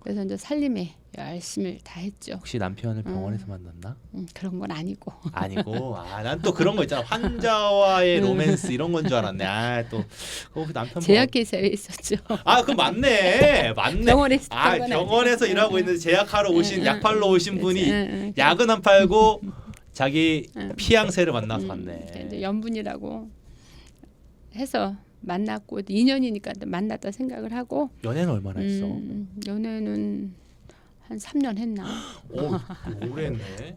[SPEAKER 2] 그래서 이제 살림에 열심히 다 했죠.
[SPEAKER 1] 혹시 남편을 병원에서 만났나?
[SPEAKER 2] 그런 건 아니고.
[SPEAKER 1] 아니고 난 또 그런 거 있잖아. 환자와의 로맨스 이런 건 줄 알았네. 또 남편
[SPEAKER 2] 제약회사에 있었죠.
[SPEAKER 1] 그럼 맞네.
[SPEAKER 2] 병원에서
[SPEAKER 1] 병원에서 일하고 있는 제약하러 오신 약 팔러 오신 분이 약은 안 팔고 자기 피양새를 만나서 봤네.
[SPEAKER 2] 이제 연분이라고 해서 만났고 2년이니까 만났다 생각을 하고.
[SPEAKER 1] 연애는 얼마나 했어?
[SPEAKER 2] 연애는 한 3년 했나.
[SPEAKER 1] 오래 했네.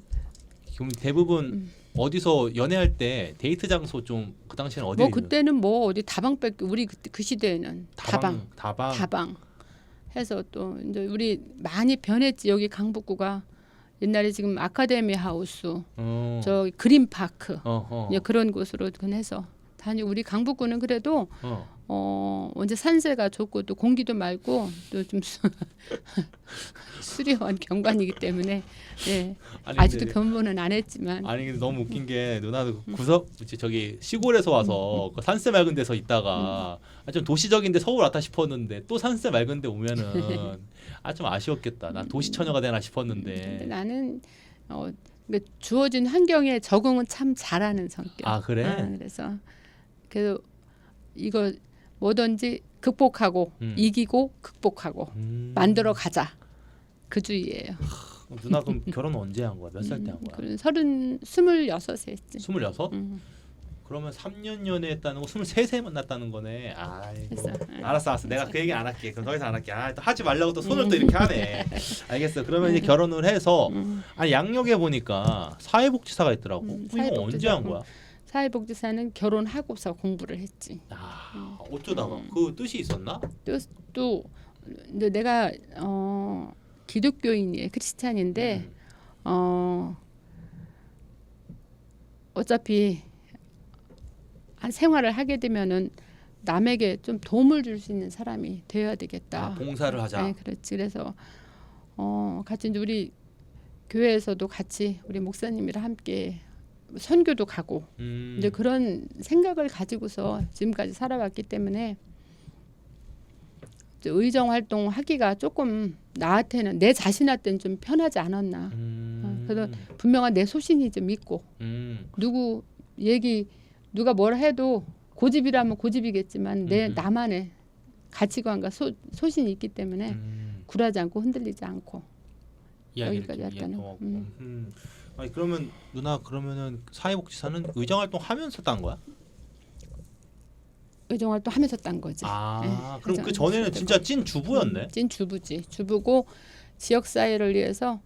[SPEAKER 1] 그럼 대부분 어디서 연애할 때 데이트 장소 좀 그 당시에는 어디?
[SPEAKER 2] 그때는 어디 다방밖에 우리 그 시대에는 다방 해서 또 이제 우리 많이 변했지. 여기 강북구가 옛날에 지금 아카데미 하우스, 저 그린파크 그런 곳으로 해서 다니고 우리 강북구는 그래도 언제 산세가 좋고 또 공기도 맑고 또 좀 수려한 경관이기 때문에 예.
[SPEAKER 1] 아니,
[SPEAKER 2] 아직도
[SPEAKER 1] 근데-
[SPEAKER 2] 변모는 안 했지만
[SPEAKER 1] 아니 근데 너무 웃긴 게 누나도 구석 저기 시골에서 와서 그 산세 맑은 데서 있다가 좀 도시적인데 서울 왔다 싶었는데 또 산세 맑은 데 오면은 좀 아쉬웠겠다. 난 도시 처녀가 되나
[SPEAKER 2] 근데
[SPEAKER 1] 싶었는데.
[SPEAKER 2] 나는 그러니까 주어진 환경에 적응은 참 잘하는 성격.
[SPEAKER 1] 아 그래?
[SPEAKER 2] 그래서 이거 뭐든지 극복하고 이기고 극복하고 만들어 가자 그 주의예요.
[SPEAKER 1] 누나 그럼 결혼 언제 한 거야? 몇 살 때 한 거야?
[SPEAKER 2] 26에 했지.
[SPEAKER 1] 26?
[SPEAKER 2] 음,
[SPEAKER 1] 그러면 3년 연애했다는 거 23세 만났다는 거네. 아이고.
[SPEAKER 2] 했어.
[SPEAKER 1] 알았어. 내가 그 얘기 안 할게. 그럼 더 이상 안 할게. 또 하지 말라고 또 손을 또 이렇게 하네. 알겠어. 그러면 이제 결혼을 해서 아니 양력에 보니까 사회복지사가 있더라고. 이거 언제 한 거야?
[SPEAKER 2] 사회복지사는 결혼하고서 공부를 했지.
[SPEAKER 1] 어쩌다가 그 뜻이 있었나?
[SPEAKER 2] 또 근데 내가 기독교인이에요. 크리스찬인데 어차피 생활을 하게 되면은 남에게 좀 도움을 줄 수 있는 사람이 되어야 되겠다.
[SPEAKER 1] 봉사를 하자.
[SPEAKER 2] 네, 그렇지. 그래서 같이 이제 우리 교회에서도 같이 우리 목사님이랑 함께 선교도 가고 이제 그런 생각을 가지고서 지금까지 살아왔기 때문에 이제 의정 활동 하기가 조금 나한테는 내 자신한테는 좀 편하지 않았나. 그래서 분명한 내 소신이 좀 있고 누가 뭐라 해도 고집이라면 고집이겠지만 내 나만의 가치관과 소신이 있기 때문에 굴하지 않고 흔들리지 않고 여기까지 왔다는.
[SPEAKER 1] 아니 그러면 누나 그러면은 사회복지사는 의정활동 하면서 딴 거야?
[SPEAKER 2] 의정 활동 하면서 딴 거지.
[SPEAKER 1] 그럼 그 전에는 진짜 찐 주부였네.
[SPEAKER 2] 찐 주부지. 주부고 지역 사회를 위해서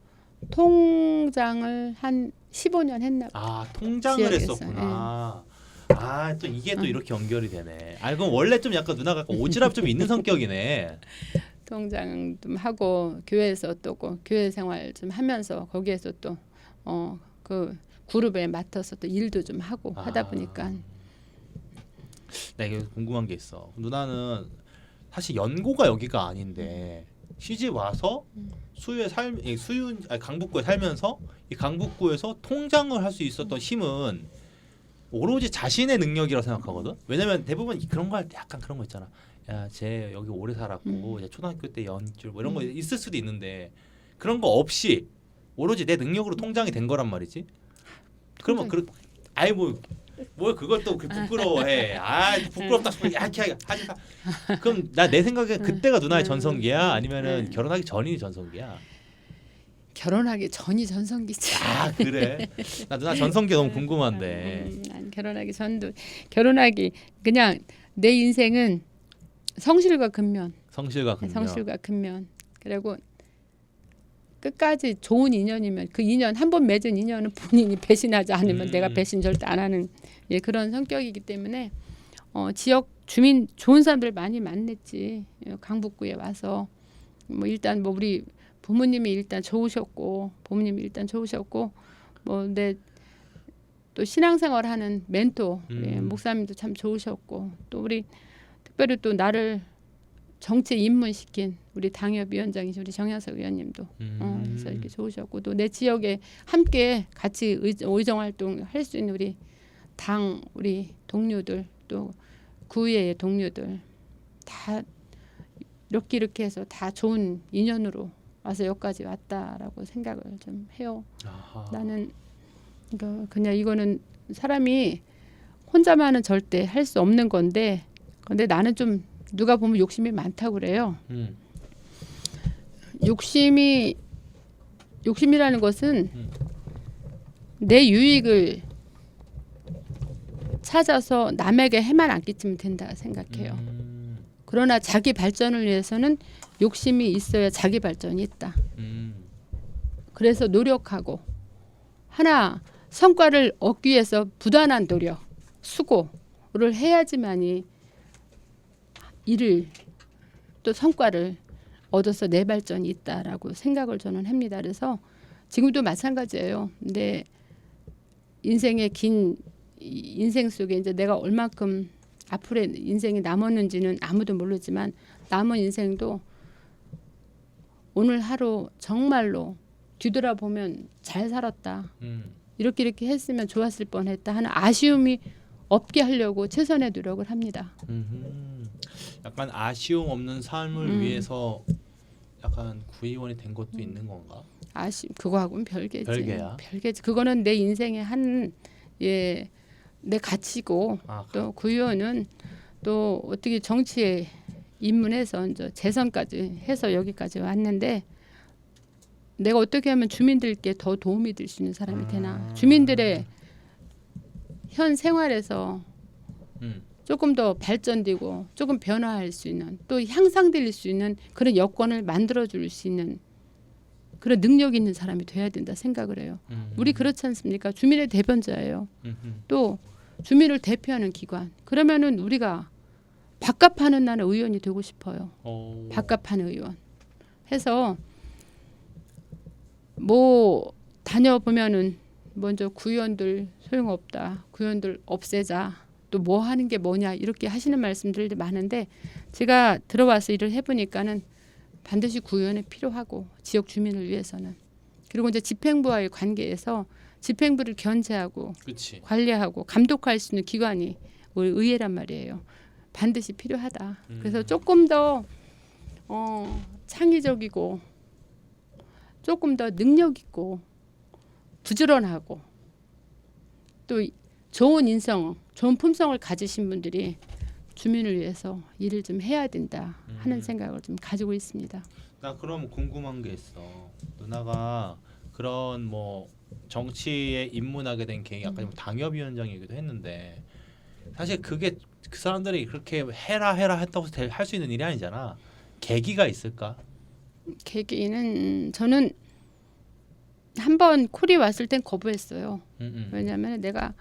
[SPEAKER 2] 통장을 한 15년 했나 봐.
[SPEAKER 1] 통장을
[SPEAKER 2] 지역에서,
[SPEAKER 1] 했었구나. 또 이게 또 이렇게 연결이 되네. 그럼 원래 좀 약간 누나가 오지랖 좀 있는 성격이네.
[SPEAKER 2] 통장 좀 하고 교회에서 또 교회 생활 좀 하면서 거기에서 또 그 그룹에 맡아서 또 일도 좀 하고 하다 보니까
[SPEAKER 1] 내가 여기 궁금한 게 있어. 누나는 사실 연고가 여기가 아닌데 시집 와서 강북구에 살면서 이 강북구에서 통장을 할 수 있었던 힘은 오로지 자신의 능력이라고 생각하거든. 왜냐면 대부분 그런 거 할 때 약간 그런 거 있잖아. 야, 쟤 여기 오래 살았고 이제 초등학교 때 연줄 뭐 이런 거 있을 수도 있는데 그런 거 없이 오로지 내 능력으로 통장이 된 거란 말이지. 그러면 뭘 그걸 또 부끄러워해. 부끄럽다 싶어. 이렇게 하지 마. 그럼 내 생각에 그때가 누나의 전성기야? 아니면은 결혼하기 전이 전성기야?
[SPEAKER 2] 결혼하기 전이 전성기지.
[SPEAKER 1] 그래? 나 누나 전성기 너무 궁금한데.
[SPEAKER 2] 난 결혼하기 전도 그냥 내 인생은 성실과 근면. 그리고 끝까지 좋은 인연이면 그 인연 한 번 맺은 인연은 본인이 배신하지 않으면 내가 배신 절대 안 하는 그런 성격이기 때문에 지역 주민 좋은 사람들 많이 만났지. 강북구에 와서 일단 우리 부모님이 일단 좋으셨고 내 또 신앙생활하는 멘토 목사님도 참 좋으셨고 또 우리 특별히 또 나를 정치에 입문시킨 우리 당협위원장이신 우리 정현석 의원님도 그래서 이렇게 좋으셨고 또 내 지역에 함께 같이 의정활동 할 수 있는 우리 동료들 또 구의회의 동료들 다 이렇게 해서 다 좋은 인연으로 와서 여기까지 왔다라고 생각을 좀 해요. 나는 그냥 이거는 사람이 혼자만은 절대 할 수 없는 건데 근데 나는 좀 누가 보면 욕심이 많다고 그래요. 욕심이라는 것은 내 유익을 찾아서 남에게 해만 안 끼치면 된다 생각해요. 그러나 자기 발전을 위해서는 욕심이 있어야 자기 발전이 있다. 그래서 노력하고 하나 성과를 얻기 위해서 부단한 노력, 수고를 해야지만이 일을 또 성과를 얻어서 내 발전이 있다라고 생각을 저는 합니다. 그래서 지금도 마찬가지예요. 근데 인생의 긴 인생 속에 이제 내가 얼만큼 앞으로의 인생이 남았는지는 아무도 모르지만 남은 인생도 오늘 하루 정말로 뒤돌아보면 잘 살았다. 이렇게 했으면 좋았을 뻔했다 하는 아쉬움이 없게 하려고 최선의 노력을 합니다.
[SPEAKER 1] 약간 아쉬움 없는 삶을 위해서 약간 구의원이 된 것도 있는 건가?
[SPEAKER 2] 그거하고는 별개지.
[SPEAKER 1] 별개야?
[SPEAKER 2] 별개지. 그거는 내 인생의 내 가치고 또 구의원은 또 어떻게 정치에 입문해서 이제 재선까지 해서 여기까지 왔는데 내가 어떻게 하면 주민들께 더 도움이 될 수 있는 사람이 되나. 주민들의 현 생활에서 조금 더 발전되고 조금 변화할 수 있는 또 향상될 수 있는 그런 여건을 만들어줄 수 있는 그런 능력 있는 사람이 돼야 된다 생각을 해요. 우리 그렇지 않습니까? 주민의 대변자예요. 또 주민을 대표하는 기관. 그러면은 우리가 밥값하는 나는 의원이 되고 싶어요. 밥값하는 의원. 해서 뭐 다녀보면은 먼저 구의원들 소용없다. 구의원들 없애자. 또 뭐 하는 게 뭐냐 이렇게 하시는 말씀들이 많은데 제가 들어와서 일을 해보니까는 반드시 구의원이 필요하고 지역 주민을 위해서는 그리고 이제 집행부와의 관계에서 집행부를 견제하고
[SPEAKER 1] 그치.
[SPEAKER 2] 관리하고 감독할 수 있는 기관이 우리 의회란 말이에요. 반드시 필요하다. 그래서 조금 더 창의적이고 조금 더 능력 있고 부지런하고 또 좋은 인성, 좋은 품성을 가지신 분들이 주민을 위해서 일을 좀 해야 된다 하는 생각을 좀 가지고 있습니다.
[SPEAKER 1] 나 그럼 궁금한 게 있어. 누나가 그런 뭐 정치에 입문하게 된 계획이 아까 당협위원장이기도 했는데 사실 그게 그 사람들이 그렇게 해라 했다고 할 수 있는 일이 아니잖아. 계기가 있을까?
[SPEAKER 2] 계기는 저는 한번 콜이 왔을 땐 거부했어요. 왜냐하면 내가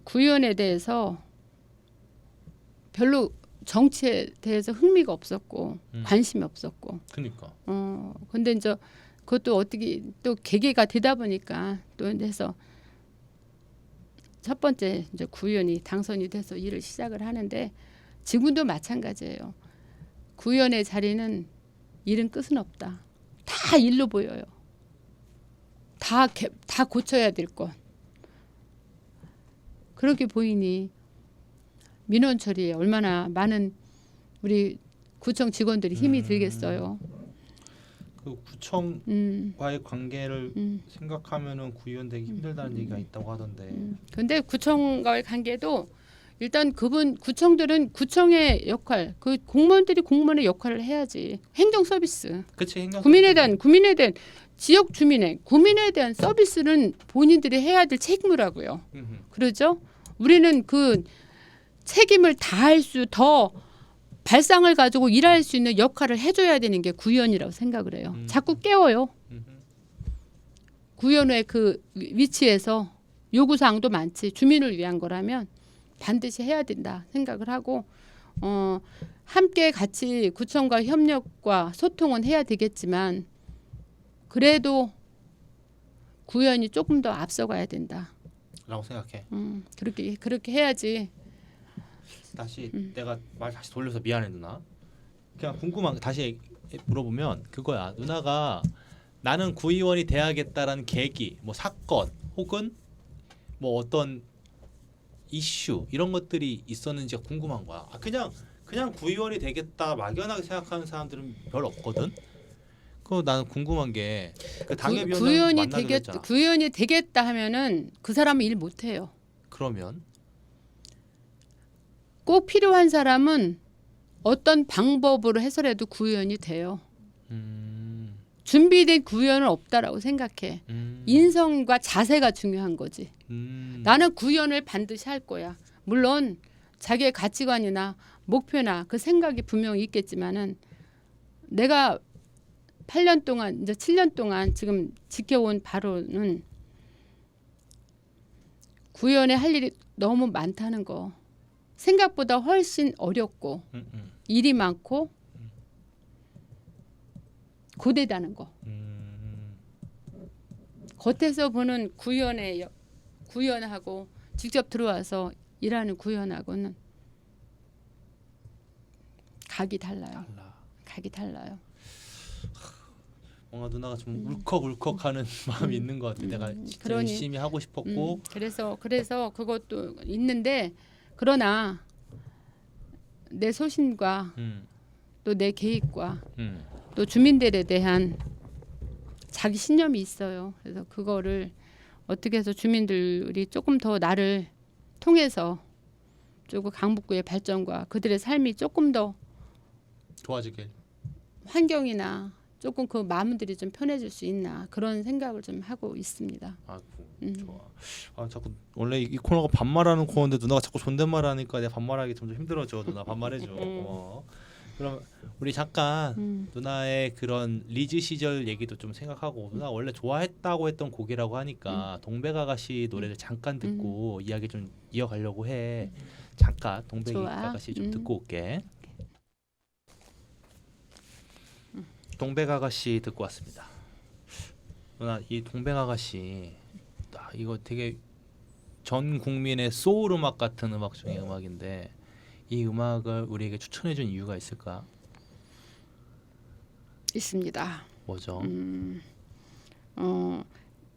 [SPEAKER 2] 구의원에 대해서 별로 정치에 대해서 흥미가 없었고 관심이 없었고.
[SPEAKER 1] 그러니까.
[SPEAKER 2] 근데 이제 그것도 어떻게 또 계기가 되다 보니까 또 해서 첫 번째 이제 구의원이 당선이 돼서 일을 시작을 하는데 지금도 마찬가지예요. 구의원의 자리는 일은 끝은 없다. 다 일로 보여요. 다 고쳐야 될 것. 그렇게 보이니 민원 처리에 얼마나 많은 우리 구청 직원들이 힘이 들겠어요.
[SPEAKER 1] 그 구청과의 관계를 생각하면은 구의원 되기 힘들다는 얘기가 있다고 하던데.
[SPEAKER 2] 근데 구청과의 관계도 일단 구청들은 구청의 역할, 그 공무원들이 공무원의 역할을 해야지. 행정 서비스.
[SPEAKER 1] 그치, 행정
[SPEAKER 2] 국민에 대한 지역 주민의 국민에 대한 서비스는 본인들이 해야 될 책무라고요. 그러죠? 우리는 그 책임을 다할 더 발상을 가지고 일할 수 있는 역할을 해줘야 되는 게 구의원이라고 생각을 해요. 자꾸 깨워요. 구의원의 그 위치에서 요구사항도 많지. 주민을 위한 거라면 반드시 해야 된다 생각을 하고 함께 같이 구청과 협력과 소통은 해야 되겠지만 그래도 구의원이 조금 더 앞서가야 된다.
[SPEAKER 1] 라고 생각해.
[SPEAKER 2] 그렇게 해야지.
[SPEAKER 1] 다시 내가 말 다시 돌려서 미안해 누나. 그냥 궁금한 거 다시 물어보면 그거야. 누나가 나는 구의원이 돼야겠다라는 계기, 뭐 사건 혹은 뭐 어떤 이슈 이런 것들이 있었는지가 궁금한 거야. 그냥 구의원이 되겠다 막연하게 생각하는 사람들은 별로 없거든. 그 나는 궁금한 게 그 당협위원장 만나기로 했잖아.
[SPEAKER 2] 구의원이 되겠다 하면은 그 사람은 일 못 해요.
[SPEAKER 1] 그러면
[SPEAKER 2] 꼭 필요한 사람은 어떤 방법으로 해서라도 구의원이 돼요. 준비된 구의원은 없다라고 생각해. 인성과 자세가 중요한 거지. 나는 구의원을 반드시 할 거야. 물론 자기의 가치관이나 목표나 그 생각이 분명히 있겠지만은 내가 8년 동안 이제 7년 동안 지금 지켜온 바로는 구의원에 할 일이 너무 많다는 거. 생각보다 훨씬 어렵고 일이 많고 고되다는 거. 겉에서 보는 구의원하고 직접 들어와서 일하는 구현하고는 각이 달라요. 각이 달라요.
[SPEAKER 1] 뭔가 누나가 좀 울컥울컥하는 마음이 있는 것 같아. 내가 진짜
[SPEAKER 2] 그러니,
[SPEAKER 1] 열심히 하고 싶었고.
[SPEAKER 2] 그래서 그것도 있는데 그러나 내 소신과 또 내 계획과 또 주민들에 대한 자기 신념이 있어요. 그래서 그거를 어떻게 해서 주민들이 조금 더 나를 통해서 조금 강북구의 발전과 그들의 삶이 조금 더
[SPEAKER 1] 도와주길.
[SPEAKER 2] 환경이나 조금 그 마음들이 좀 편해질 수 있나 그런 생각을 좀 하고 있습니다.
[SPEAKER 1] 좋아. 아 자꾸 원래 이 코너가 반말하는 코너인데 누나가 자꾸 존댓말하니까 내가 반말하기 점점 힘들어져. 누나 반말해줘. 그럼 우리 잠깐 누나의 그런 리즈 시절 얘기도 좀 생각하고 누나 원래 좋아했다고 했던 곡이라고 하니까 동백아가씨 노래를 잠깐 듣고 이야기 좀 이어가려고 해. 잠깐 동백아가씨 좀 듣고 올게. 동백아가씨 듣고 왔습니다. 누나 이 동백아가씨 이거 되게 전 국민의 소울 음악 같은 음악 중에 음악인데 이 음악을 우리에게 추천해준 이유가 있을까?
[SPEAKER 2] 있습니다.
[SPEAKER 1] 뭐죠?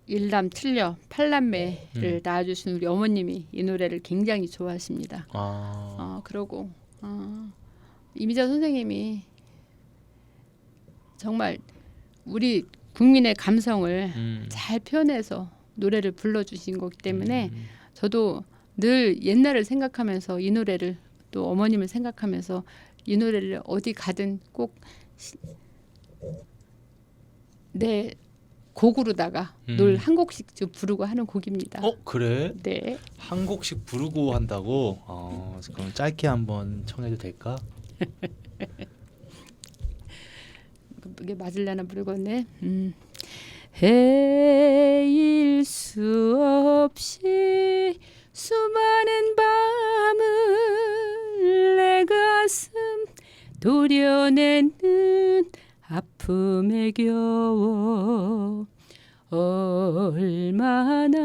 [SPEAKER 2] 일남 칠녀 팔남매를 낳아주신 우리 어머님이 이 노래를 굉장히 좋아하십니다. 그러고 이미자 선생님이 정말 우리 국민의 감성을 잘 표현해서 노래를 불러주신 거기 때문에 저도 늘 옛날을 생각하면서 이 노래를 또 어머님을 생각하면서 이 노래를 어디 가든 꼭 내 곡으로다가 늘 한 곡씩 좀 부르고 하는 곡입니다.
[SPEAKER 1] 그래?
[SPEAKER 2] 네.
[SPEAKER 1] 한 곡씩 부르고 한다고? 그럼 짧게 한번 청해도 될까?
[SPEAKER 2] 이게 맞으려나 모르겠네. 헤일 수 없이 수많은 밤을 내 가슴 도려내는 아픔에 겨워 얼마나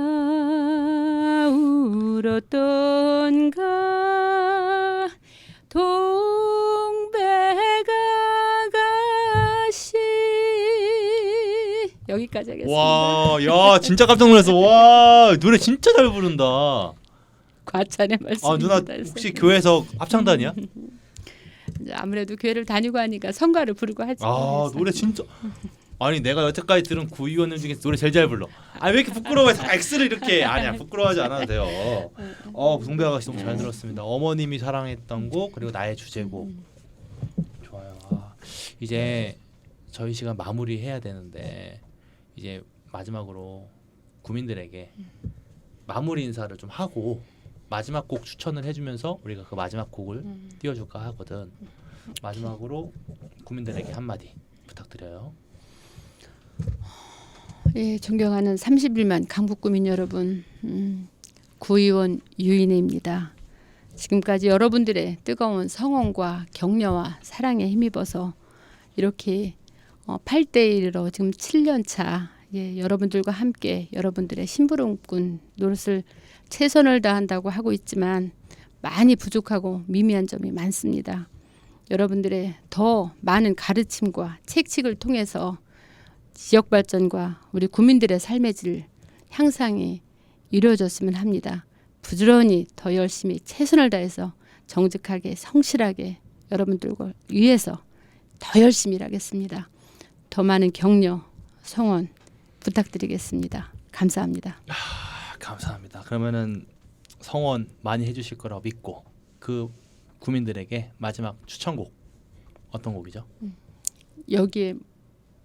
[SPEAKER 2] 울었던가 동백아가씨 여기까지 하겠습니다.
[SPEAKER 1] 와, 야 진짜 깜짝 놀랐어. 와 노래 진짜 잘 부른다.
[SPEAKER 2] 과찬의 말씀입니다.
[SPEAKER 1] 누나 혹시 교회에서 합창단이야?
[SPEAKER 2] 아무래도 교회를 다니고 하니까 성가를 부르고 하지.
[SPEAKER 1] 노래 진짜. 아니 내가 여태까지 들은 구의원님 중에 노래 제일 잘 불러. 왜 이렇게 부끄러워해서 X를 이렇게 아니야 부끄러워하지 않아도 돼요. 동백아가씨 너무 잘 들었습니다. 어머님이 사랑했던 곡 그리고 나의 주제곡. 좋아요. 이제 저희 시간 마무리해야 되는데 이제 마지막으로 구민들에게 마무리 인사를 좀 하고 마지막 곡 추천을 해주면서 우리가 그 마지막 곡을 띄워줄까 하거든. 마지막으로 구민들에게 한마디 부탁드려요.
[SPEAKER 2] 예, 존경하는 31만 강북구민 여러분, 구의원 유인혜입니다. 지금까지 여러분들의 뜨거운 성원과 격려와 사랑에 힘입어서 이렇게 8대1로 지금 7년차 여러분들과 함께 여러분들의 심부름꾼 노릇을 최선을 다한다고 하고 있지만 많이 부족하고 미미한 점이 많습니다. 여러분들의 더 많은 가르침과 책칙을 통해서 지역 발전과 우리 국민들의 삶의 질 향상이 이루어졌으면 합니다. 부지런히 더 열심히 최선을 다해서 정직하게 성실하게 여러분들과 위해서 더 열심히 일하겠습니다. 더 많은 격려, 성원 부탁드리겠습니다. 감사합니다.
[SPEAKER 1] 감사합니다. 그러면은 성원 많이 해주실 거라고 믿고 그 구민들에게 마지막 추천곡 어떤 곡이죠?
[SPEAKER 2] 여기에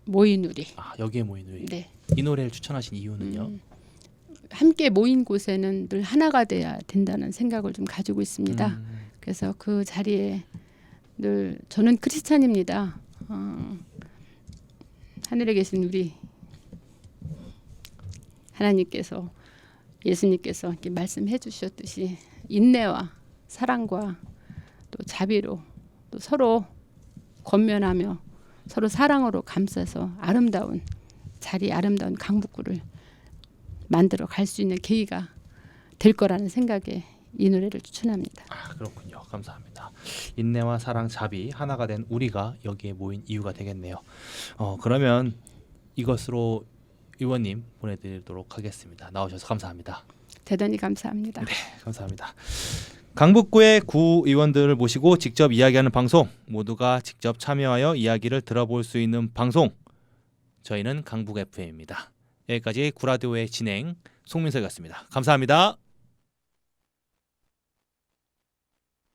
[SPEAKER 2] 모인 우리.
[SPEAKER 1] 여기에 모인 우리.
[SPEAKER 2] 네.
[SPEAKER 1] 이 노래를 추천하신 이유는요?
[SPEAKER 2] 함께 모인 곳에는 늘 하나가 돼야 된다는 생각을 좀 가지고 있습니다. 그래서 그 자리에 늘 저는 크리스찬입니다. 하늘에 계신 우리 하나님께서 예수님께서 이렇게 말씀해 주셨듯이 인내와 사랑과 또 자비로 또 서로 권면하며 서로 사랑으로 감싸서 아름다운 자리 아름다운 강북구를 만들어 갈 수 있는 계기가 될 거라는 생각에 이 노래를 추천합니다.
[SPEAKER 1] 아, 그렇군요. 감사합니다. 인내와 사랑, 자비 하나가 된 우리가 여기에 모인 이유가 되겠네요. 그러면 이것으로 의원님 보내드리도록 하겠습니다. 나오셔서 감사합니다.
[SPEAKER 2] 대단히 감사합니다.
[SPEAKER 1] 네, 감사합니다. 강북구의 구 의원들을 모시고 직접 이야기하는 방송, 모두가 직접 참여하여 이야기를 들어볼 수 있는 방송. 저희는 강북 FM입니다. 여기까지 구라디오의 진행 송민석이었습니다. 감사합니다.